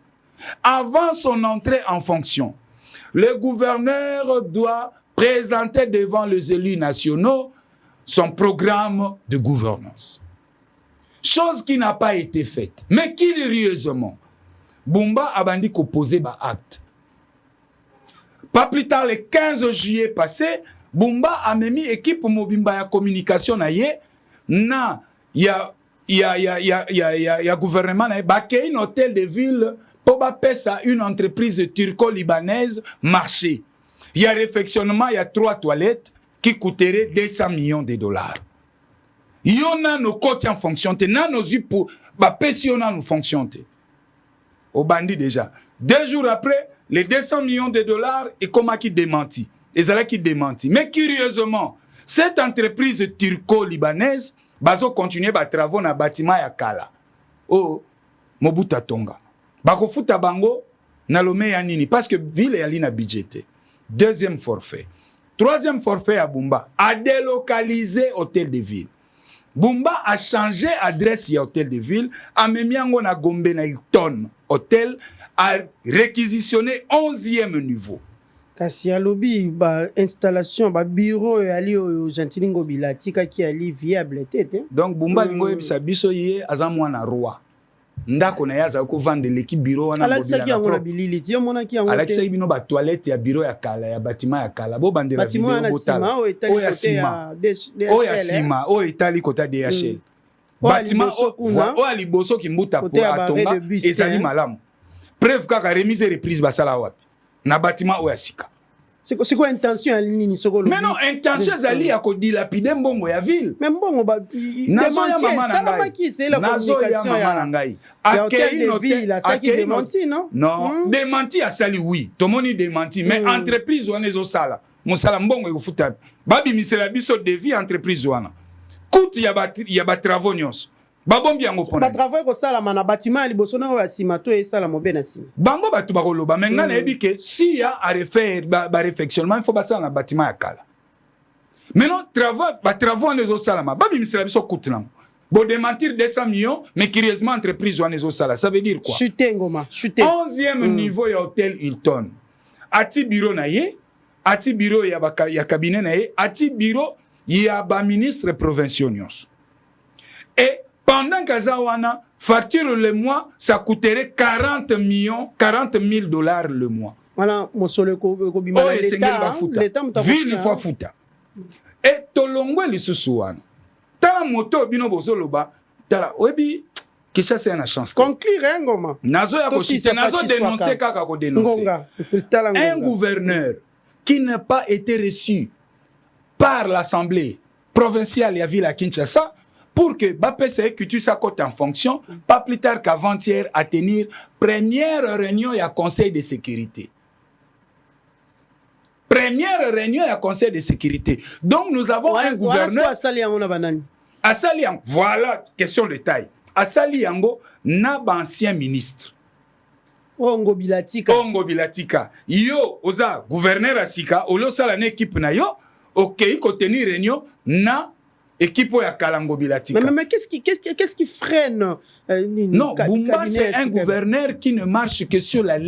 Avant son entrée en fonction, le gouverneur doit présenter devant les élus nationaux son programme de gouvernance. Chose qui n'a pas été faite. Mais curieusement, Bumba a bandi opposé ba acte. Pas plus tard, le 15 juillet passé, Bumba a mis équipe Mobimba ya communication na ye na ya gouvernement na baké un hôtel de ville pour pesa une entreprise turco-libanaise marché. Il y a réfectionnement, il y a 3 toilettes qui coûteraient 200 millions de dollars. Il y a nos côtes en fonction, nos yeux pour pétionnant nous fonction. Au bandit déjà. 2 jours après, les 200 millions de dollars et comment qui démentit. Et ça qui démentit. Mais curieusement, cette entreprise turco-libanaise bazo continuer ba travaux na bâtiment ya kala. Oh, Mobuta Tonga. Bako futa bango na lome ya nini parce que ville yali na budgété. Deuxième forfait. Troisième forfait à Bumba a délocalisé hôtel de ville. Bumba a changé adresse ya hôtel de ville, a memiango na Gombe na Hilton hôtel, a réquisitionné 11e niveau. Kasi alobi ba installation ba bureau ali au Gentilingo Bilatika qui ali viable tete. Donc Bumba lingo yebisa biso ye azamwa na roi. Ndako na yaza ko vendre l'équipe bureau wana Alexa ki yango na bilili ti mona ki yango. Alexa ibino ba toilette ya bureau ya kala ya bâtiment ya kala bo bandela vidéo botala. O ya sima. O ya sima, o itali kota DHL. Bâtiment o ali boso ki mbuta po atonga ezali malamu. Preuve kaka remise et reprise basala wapi. Na bâtiment o ya sika. C'est quoi intention à nini sokolo? Mais non, intention zali ya ko dilapider mbongo ya ville. Mais mbongo ba nazo ya mama na ngai. C'est la communication ya ngai. Hôtel de ville là, ça qui démenti non? Non, démenti a sali oui. Tomoni démenti, mais entreprise wana ezo sala. Mosala mbongo ekufuta. Babi misela biso devis entreprise wana. Coûte ya ba travaux nyonso. Babombi yango pona. Ba travail ko sala mana bâtiment ya liboso na ya simato e sala mobena sima. Bango batu ba koloba menga na ebike si ya a refaire ba réfectionnement il faut basala na bâtiment ya kala. Maintenant travaux en ezo sala ma babi misela biso coûte nango. Bo démentir 200 millions mais curieusement entreprise wana ezo sala ça veut dire quoi? Chuter ngoma, chuter. 11e niveau ya hôtel Hilton. Ati bureau na ye, ati bureau ya cabinet na ye, ati bureau ya ba ministre provinciaux nyonso. Et pendant Kazawana, facture le mois, ça coûterait 40 000 $ le mois. Voilà, mon solo ko bimala l'État ville fois futa. Et tolongwe li susuwana. Tala moto bino bozoloba, tala obi kisha c'est une chance. Conclure ngoma. Nazo ya ko citer, nazo dénoncer kaka ko dénoncer. Un gouverneur qui n'a pas été reçu par l'Assemblée provinciale ya ville à Kinshasa pour que BAPC que sa cote en fonction, pas plus tard qu'avant-hier, à tenir première réunion à Conseil de sécurité. Première réunion à Conseil de sécurité. Donc nous avons un gouverneur... Asali, voilà, question de taille. Asali Yango n'a pas ancien ministre. Ongo Bilatika. Ongo Bilatika. Yo, oza, gouverneur Asika, olo sala na équipe na yo, ok, ko tenir réunion na équipe ya Kalango Bilatika. Mais qu'est-ce qui freine non, Bumba c'est un gouverneur qui ne marche que sur la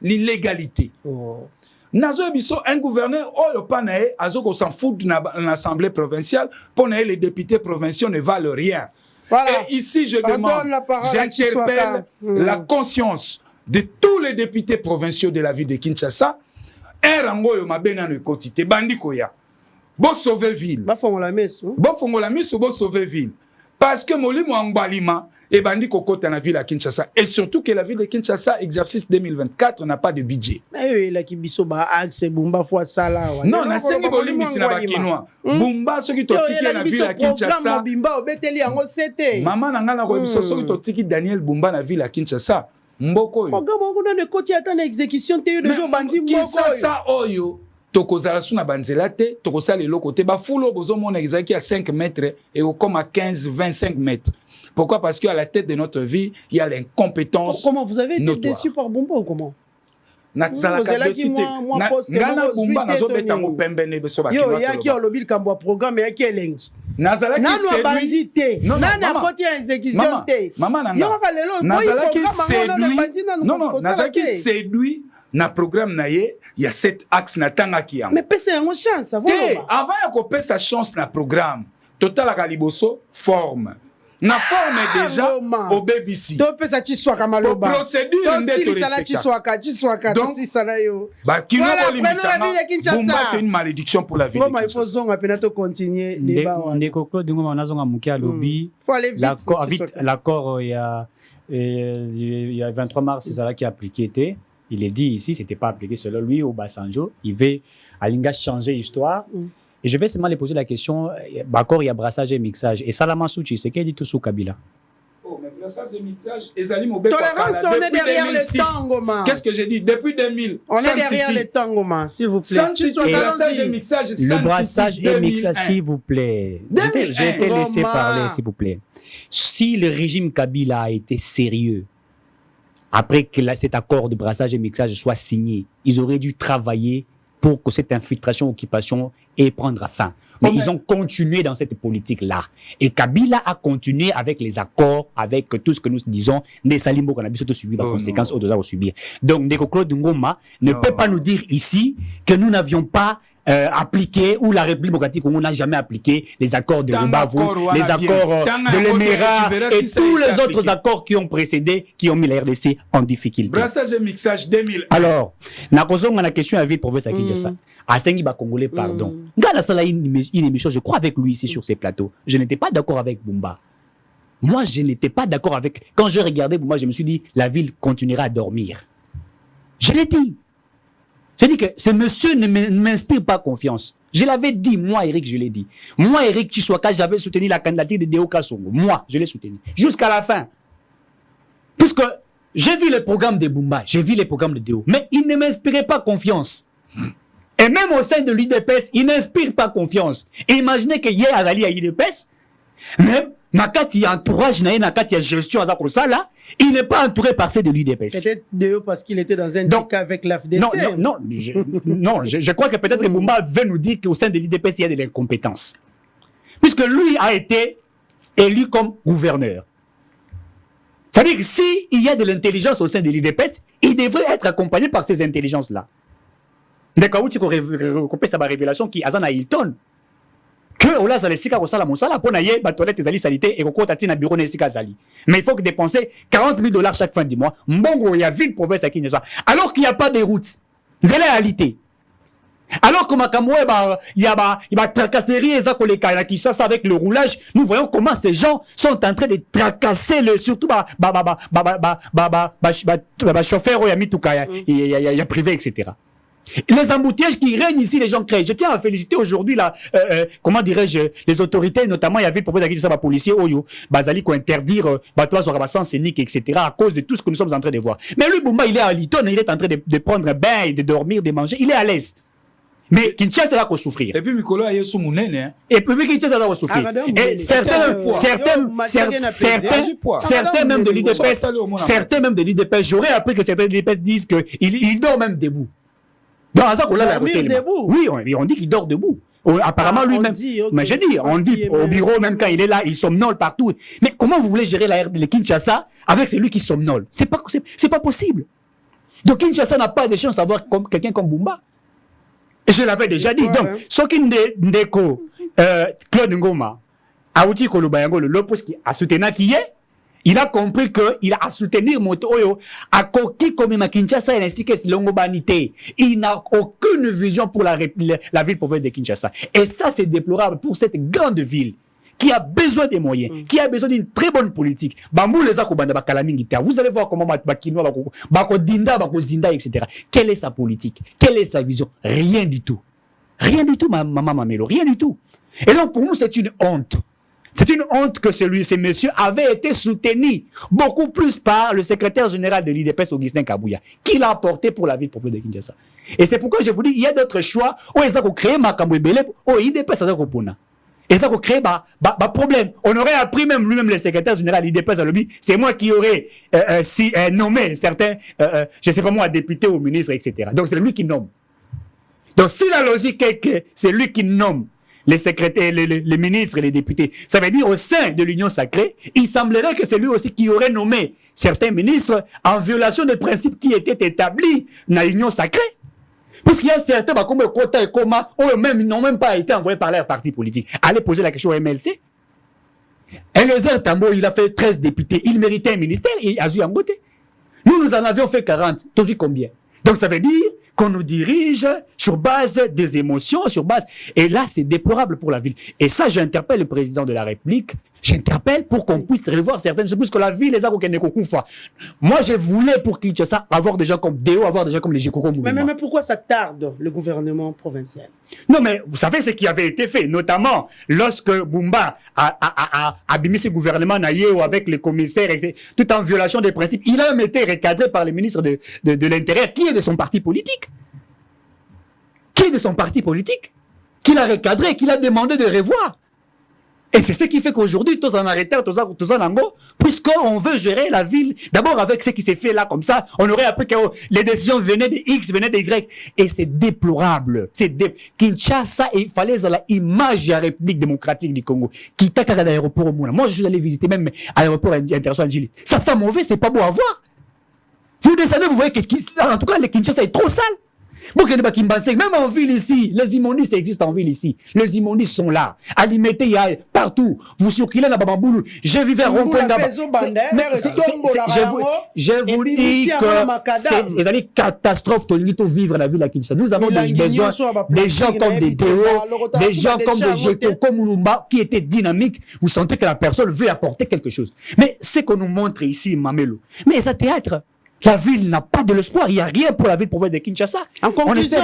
l'illégalité. Oh. Nazo biso un gouverneur oyo panae azoko s'en fout dans l'Assemblée provinciale pour les députés provinciaux ne valent rien. Voilà. Et ici je demande, j'interpelle la conscience de tous les députés provinciaux de la ville de Kinshasa. Un rango yo mabena no kotite bandiko ya. Bo sauver ville. Ba fongola miso. Bo fongola miso bo sauver ville. Parce que molimo angbalima et bandi kokota na ville à Kinshasa. Et surtout que la ville de Kinshasa, exercice 2024, n'a pas de budget. Mais la Kibiso ba axe Bumba fois ça là. Non, na sengi bolimi sina ba Kinois. Bumba soki totiki na ville à Kinshasa. Bumba obeteli yango c'était. Maman na ngana ko biso soki totiki Daniel Bumba na ville à Kinshasa. Mboko yo. Programme on a ne koti ata na exécution te de jour bandi mboko. Kinshasa oyo. Tokozala suna banzela te, tokozala eloko te. Ba fulo bozo mona ezaki à 5 mètres et au comme à 15-25 mètres. Pourquoi? Parce qu'à la tête de notre vie, il y a l'incompétence. Comment vous avez été déçu par Bumba ou comment? Natzalaka décité. Ngana Bumba nazo betango pembene beso ba yo yaki olobi kambo programme yaki elengi. Nazalaki séduit. Non, nana koti exécution te. Maman nanga. Nazalaki séduit. Non, nazalaki séduit. Na programme na ye, il y a 7 axes na tanga ki yango. Mais pesa yango chance avant. Avant ya ko pesa chance na programme. Total ka liboso forme. Na forme déjà au BBC. To pesa chiswaka maloba. Procédure ndeto respectable. Chiswaka si sana yo. Ba kino bolimisa. Bumba c'est une malédiction pour la vie. Comment il faut zonga pena to continuer débat. Ndeko Claude Ngoma nazonga mukia lobi. L'accord il y a 23 mars c'est ça qui a appliqué. Il est dit ici, c'était pas appliqué selon lui au Basanjo. Il veut à Linga changer l'histoire. Et je vais seulement lui poser la question, d'accord, il y a brassage et mixage. Et Salama Souchi, c'est qu'il dit tout sous Kabila. Oh, mais brassage et mixage, tolérance, on est derrière le Tangoma. Qu'est-ce que j'ai dit? Depuis 2000. On est derrière le Tangoma, s'il vous plaît. Le brassage et mixage, s'il vous plaît. J'ai été laissé parler, s'il vous plaît. Si le régime Kabila a été sérieux, après que cet accord de brassage et mixage soit signé, ils auraient dû travailler pour que cette infiltration, occupation ait prendre fin. Mais ils ont continué dans cette politique-là. Et Kabila a continué avec les accords, avec tout ce que nous disons, des salimbo qu'on a bien subi, les conséquences au dosa subir. Donc, Ndeko Claude Ngoma ne peut pas nous dire ici que nous n'avions pas appliqué, ou la République démocratique Congo n'a jamais appliqué les accords de Rubavu, les accords de l'Émirat et tous les autres accords qui ont précédé, qui ont mis la RDC en difficulté. Brassage et mixage 2000. Alors, Nakozong a la question à vie pour ça qui dit ça. À Sengi Congolais, pardon. Gala Sala une émission, je crois avec lui ici sur ces plateaux. Je n'étais pas d'accord avec Bumba. Moi, je n'étais pas d'accord avec. Quand je regardais Bumba, je me suis dit, la ville continuera à dormir. Je l'ai dit. J'ai dit que ce monsieur ne m'inspire pas confiance. Je l'avais dit, moi, Eric, je l'ai dit. Moi, Eric Chiswaka, j'avais soutenu la candidature de Deo Kassongo. Moi, je l'ai soutenu. Jusqu'à la fin. Puisque j'ai vu le programme de Bumba, j'ai vu les programmes de Deo, mais il ne m'inspirait pas confiance. Et même au sein de l'UDPS, il n'inspire pas confiance. Et imaginez que hier, Azali à l'UDPS, même Nakati entourage, Nakati gestion à là, il n'est pas entouré par ceux de l'UDPS. Peut-être Deo parce qu'il était dans un cas avec l'AFDC. Je crois que peut-être que Bumba veut nous dire qu'au sein de l'UDPS, il y a de l'incompétence. Puisque lui a été élu comme gouverneur. C'est-à-dire que s'il y a de l'intelligence au sein de l'UDPS, il devrait être accompagné par ces intelligences-là. D'accord, tu as sa révélation qui a Hilton. Que on a les sika la monsala pour naïe ba toilette zali salité et ko tati na bureau ne sika zali. Mais il faut que dépenser $40,000 chaque fin du mois. Mbongo il y a ville province à Kinshasa. Alors qu'il n'y a pas de routes. C'est la réalité. Alors que Makamoué il y a tracasserie et ça qui ça avec le roulage, nous voyons comment ces gens sont en train de tracasser surtout chauffeur il y a mis tout il y a privé etc. Les embouteillages qui règnent ici, les gens créent. Je tiens à féliciter aujourd'hui comment dirais-je, les autorités, notamment il y avait proposé à qui ça va policier Oyo, Bazali qu'on interdire toi sur la sens scénique etc. à cause de tout ce que nous sommes en train de voir. Mais lui Bumba il est à Liton, il est en train de prendre un bain, de dormir, de manger, il est à l'aise. Mais Kinshasa va souffrir. Et puis Mikolo a sous mounene. Et puis Kinshasa va souffrir. Et certains même de l'UDPS, j'aurais appris que certains de l'UDPS disent que il dort même debout. Oui, on dit qu'il dort debout. Apparemment, lui-même. Mais j'ai dit, on dit au bureau, même quand il est là, il somnole partout. Mais comment vous voulez gérer la RDC Kinshasa avec celui qui somnole? C'est pas possible. Donc Kinshasa n'a pas de chance d'avoir quelqu'un comme Bumba. Et je l'avais déjà dit. Donc, ce qui ndeko Claude Ngoma, Aouti Kolobayango, le Lopus qui a soutenu qui est, il a compris qu'il a à soutenir Motoyo, à Koki comme Kinshasa ainsi que Longobanité. Il n'a aucune vision pour la ville province de Kinshasa. Et ça, c'est déplorable pour cette grande ville qui a besoin des moyens, qui a besoin d'une très bonne politique. Bamou les akobanda bakalamingita. Vous allez voir comment bakinoa bakodinda bakozinda etc. Quelle est sa politique? Quelle est sa vision? Rien du tout. Rien du tout, maman Mamelo, rien du tout. Et donc pour nous c'est une honte. C'est une honte que ces messieurs avaient été soutenus beaucoup plus par le secrétaire général de l'IDPS, Augustin Kabouya, qui l'a apporté pour la ville profonde de Kinshasa. Et c'est pourquoi je vous dis, il y a d'autres choix où ils ont créé Makambouébele, où l'IDPS a créé. Ils ont créé problème. On aurait appris même lui-même le secrétaire général de l'IDPS à l'objet. C'est moi qui aurais nommé certains, je ne sais pas moi, députés ou ministres, etc. Donc c'est lui qui nomme. Donc si la logique est que c'est lui qui nomme les secrétaires, les ministres et les députés, ça veut dire au sein de l'Union sacrée, il semblerait que c'est lui aussi qui aurait nommé certains ministres en violation des principes qui étaient établis dans l'Union sacrée. Parce qu'il y a certains, comme Kota et Koma, n'ont même pas été envoyés par leur parti politique. Allez poser la question au MLC. Eliezer Tambo, il a fait 13 députés. Il méritait un ministère et a eu en beauté. Nous en avions fait 40. T'as vu combien? Donc ça veut dire qu'on nous dirige sur base des émotions, sur base... Et là, c'est déplorable pour la ville. Et ça, j'interpelle le président de la République. J'interpelle pour qu'on puisse revoir certaines choses, puisque la ville, les agos moi, je voulais pour Kinshasa avoir des gens comme Déo, avoir des gens comme les Jekoko Mouvement. Mais pourquoi ça tarde, le gouvernement provincial? Non, mais vous savez ce qui avait été fait, notamment lorsque Bumba a abîmé ce gouvernement naïe avec les commissaires, etc., tout en violation des principes. Il a même été recadré par le ministre de l'Intérieur, qui est de son parti politique. Qui est de son parti politique, qui l'a recadré, qui l'a demandé de revoir. Et c'est ce qui fait qu'aujourd'hui, tous en arrêté, tous en ango, puisqu'on veut gérer la ville, d'abord avec ce qui s'est fait là, comme ça, on aurait appris que les décisions venaient de X, venaient de Y. Et c'est déplorable. Kinshasa, il fallait l'image de la République démocratique du Congo. Qui t'a qu'à l'aéroport au Mouna. Moi, je suis allé visiter même l'aéroport international Djili. Ça sent mauvais, c'est pas beau à voir. Vous descendez, vous voyez que, en tout cas, le Kinshasa est trop sale. Même en ville ici, les immondices existent en ville ici. Les immondices sont là. Alimentés, il y a partout. Vous circulez dans Babamboulou. Je vivais à Rond-Point d'Aba. Je vous dis que c'est une catastrophe de vivre la ville à Kinshasa. Nous avons besoin des gens comme des Déo, des gens comme des Jeko, comme Mulumba, qui étaient dynamiques. Vous sentez que la personne veut apporter quelque chose. Mais ce qu'on nous montre ici, Mamelo, mais c'est un théâtre. La ville n'a pas de l'espoir. Il n'y a rien pour la ville province de Kinshasa. En conclusion,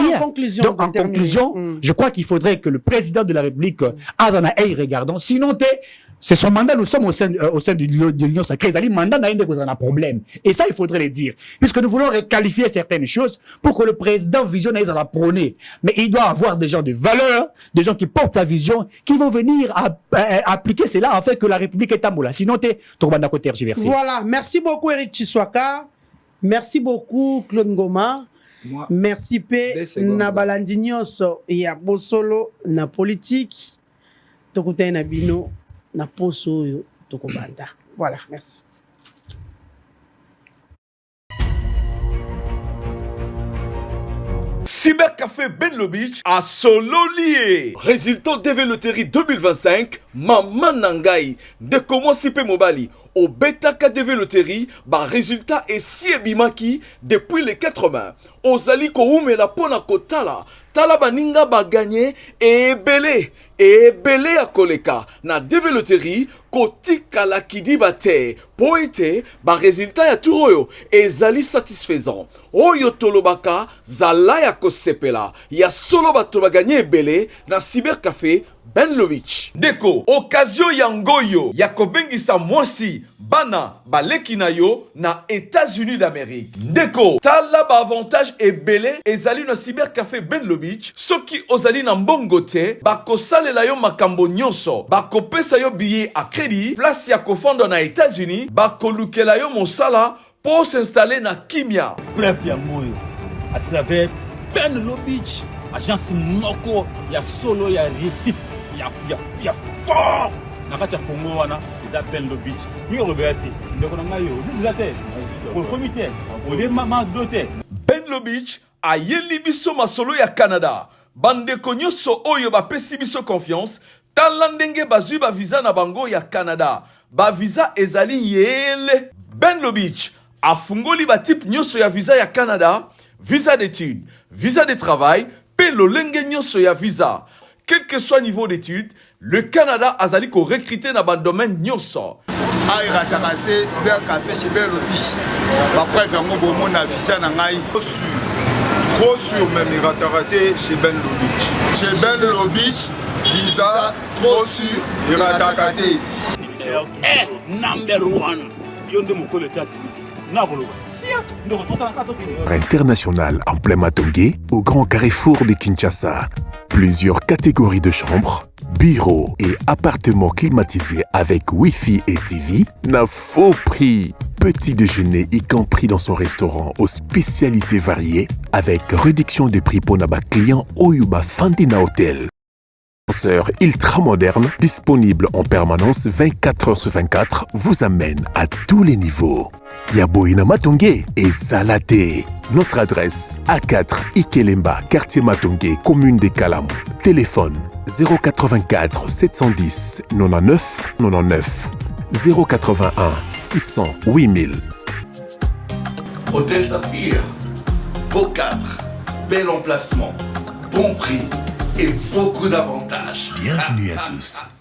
Donc, en conclusion, je crois qu'il faudrait que le président de la République, Azana Ey, regardons. Sinon, c'est son mandat, nous sommes au sein de l'Union sacrée. Le mandat n'a un problème. Et ça, il faudrait le dire. Puisque nous voulons requalifier certaines choses pour que le président visionne à la prôner. Mais il doit avoir des gens de valeur, des gens qui portent sa vision, qui vont venir appliquer cela afin que la République est amboula. Sinon, Tourbanda Côté tergiversé. Voilà. Merci beaucoup, Eric Chiswaka. Merci beaucoup, Claude Ngoma. Merci, P. Nabalandinios et à Bosolo, na politique. Tokote na bino, na poso yo, tokobanda. Voilà, merci. Cybercafé Benlo Beach à Sololier. Résultat DV Loterie 2025, Maman Nangai, de comment Sipé Mobali. Au Beta KDV Loterie, résultat est si ebimaki depuis les 80. Ozali ko umela pona kotala, tala baninga gagné et belé a koleka. Na DV Loterie, kotika la kidi bate, poete, résultat ya turoyo, ezali satisfaisant. Oyo tolobaka, zala ya kosepela, ya solo bato gagné belé, na Cybercafé Benlo Beach. Deko, occasion yangoyo, ya kobengisa mwasi, bana, baleki na yo, na États-Unis d'Amérique. Deko, tala avantage ebele, ezali na Cybercafé Benlo Beach, soki ozali na mbongo te, bakosalela yo makambo nyonso, bakopesa yo billet à crédit, place ya kofanda na États-Unis, bakolukela yo mosala, pour s'installer na Kimia. Bref, ya moyo, à travers Benlo Beach, agence moko, ya solo, ya réussite. Ya fort nakati ya Congo wana eza Benlo Beach ni robeti ndeko na ngayo zizate pour comité pour les maman doté Benlo Beach ayeli biso masolo ya Canada bandeko nyonso oyo bapesi biso confiance tala ndenge bazwi ba visa na bango ya Canada ba visa ezali yele Benlo Beach afungoli ba type nyonso ya visa ya Canada visa d'études visa de travail pe lolenge nyonso ya visa. Quel que soit niveau d'études, Le Canada azali ko recruter na domaine nyonso. Aïrataka te cybercafé chez Belle Lobiche. Bapreuve yango bomona visa na ngai. Trop sûr même irataka te chez Belle Lobiche. Chez Belle Lobiche, visa trop sûr irataka te. Number one. Yonde mokolo États-Unis. International en plein Matongé, au grand carrefour de Kinshasa. Plusieurs catégories de chambres, bureaux et appartements climatisés avec Wi-Fi et TV n'a faux prix. Petit déjeuner y compris dans son restaurant aux spécialités variées avec réduction de prix pour Naba client Oyuba Fandina Hotel. Ascenseur ultra moderne, disponible en permanence 24 heures sur 24, vous amène à tous les niveaux. Yaboina Matongé et Salaté. Notre adresse A4 Ikelemba, quartier Matongé, commune des Kalam. Téléphone 084 710 99 99 081 600 8000. Hôtel Saphir, beau cadre, bel emplacement, bon prix et beaucoup d'avantages. Bienvenue à tous.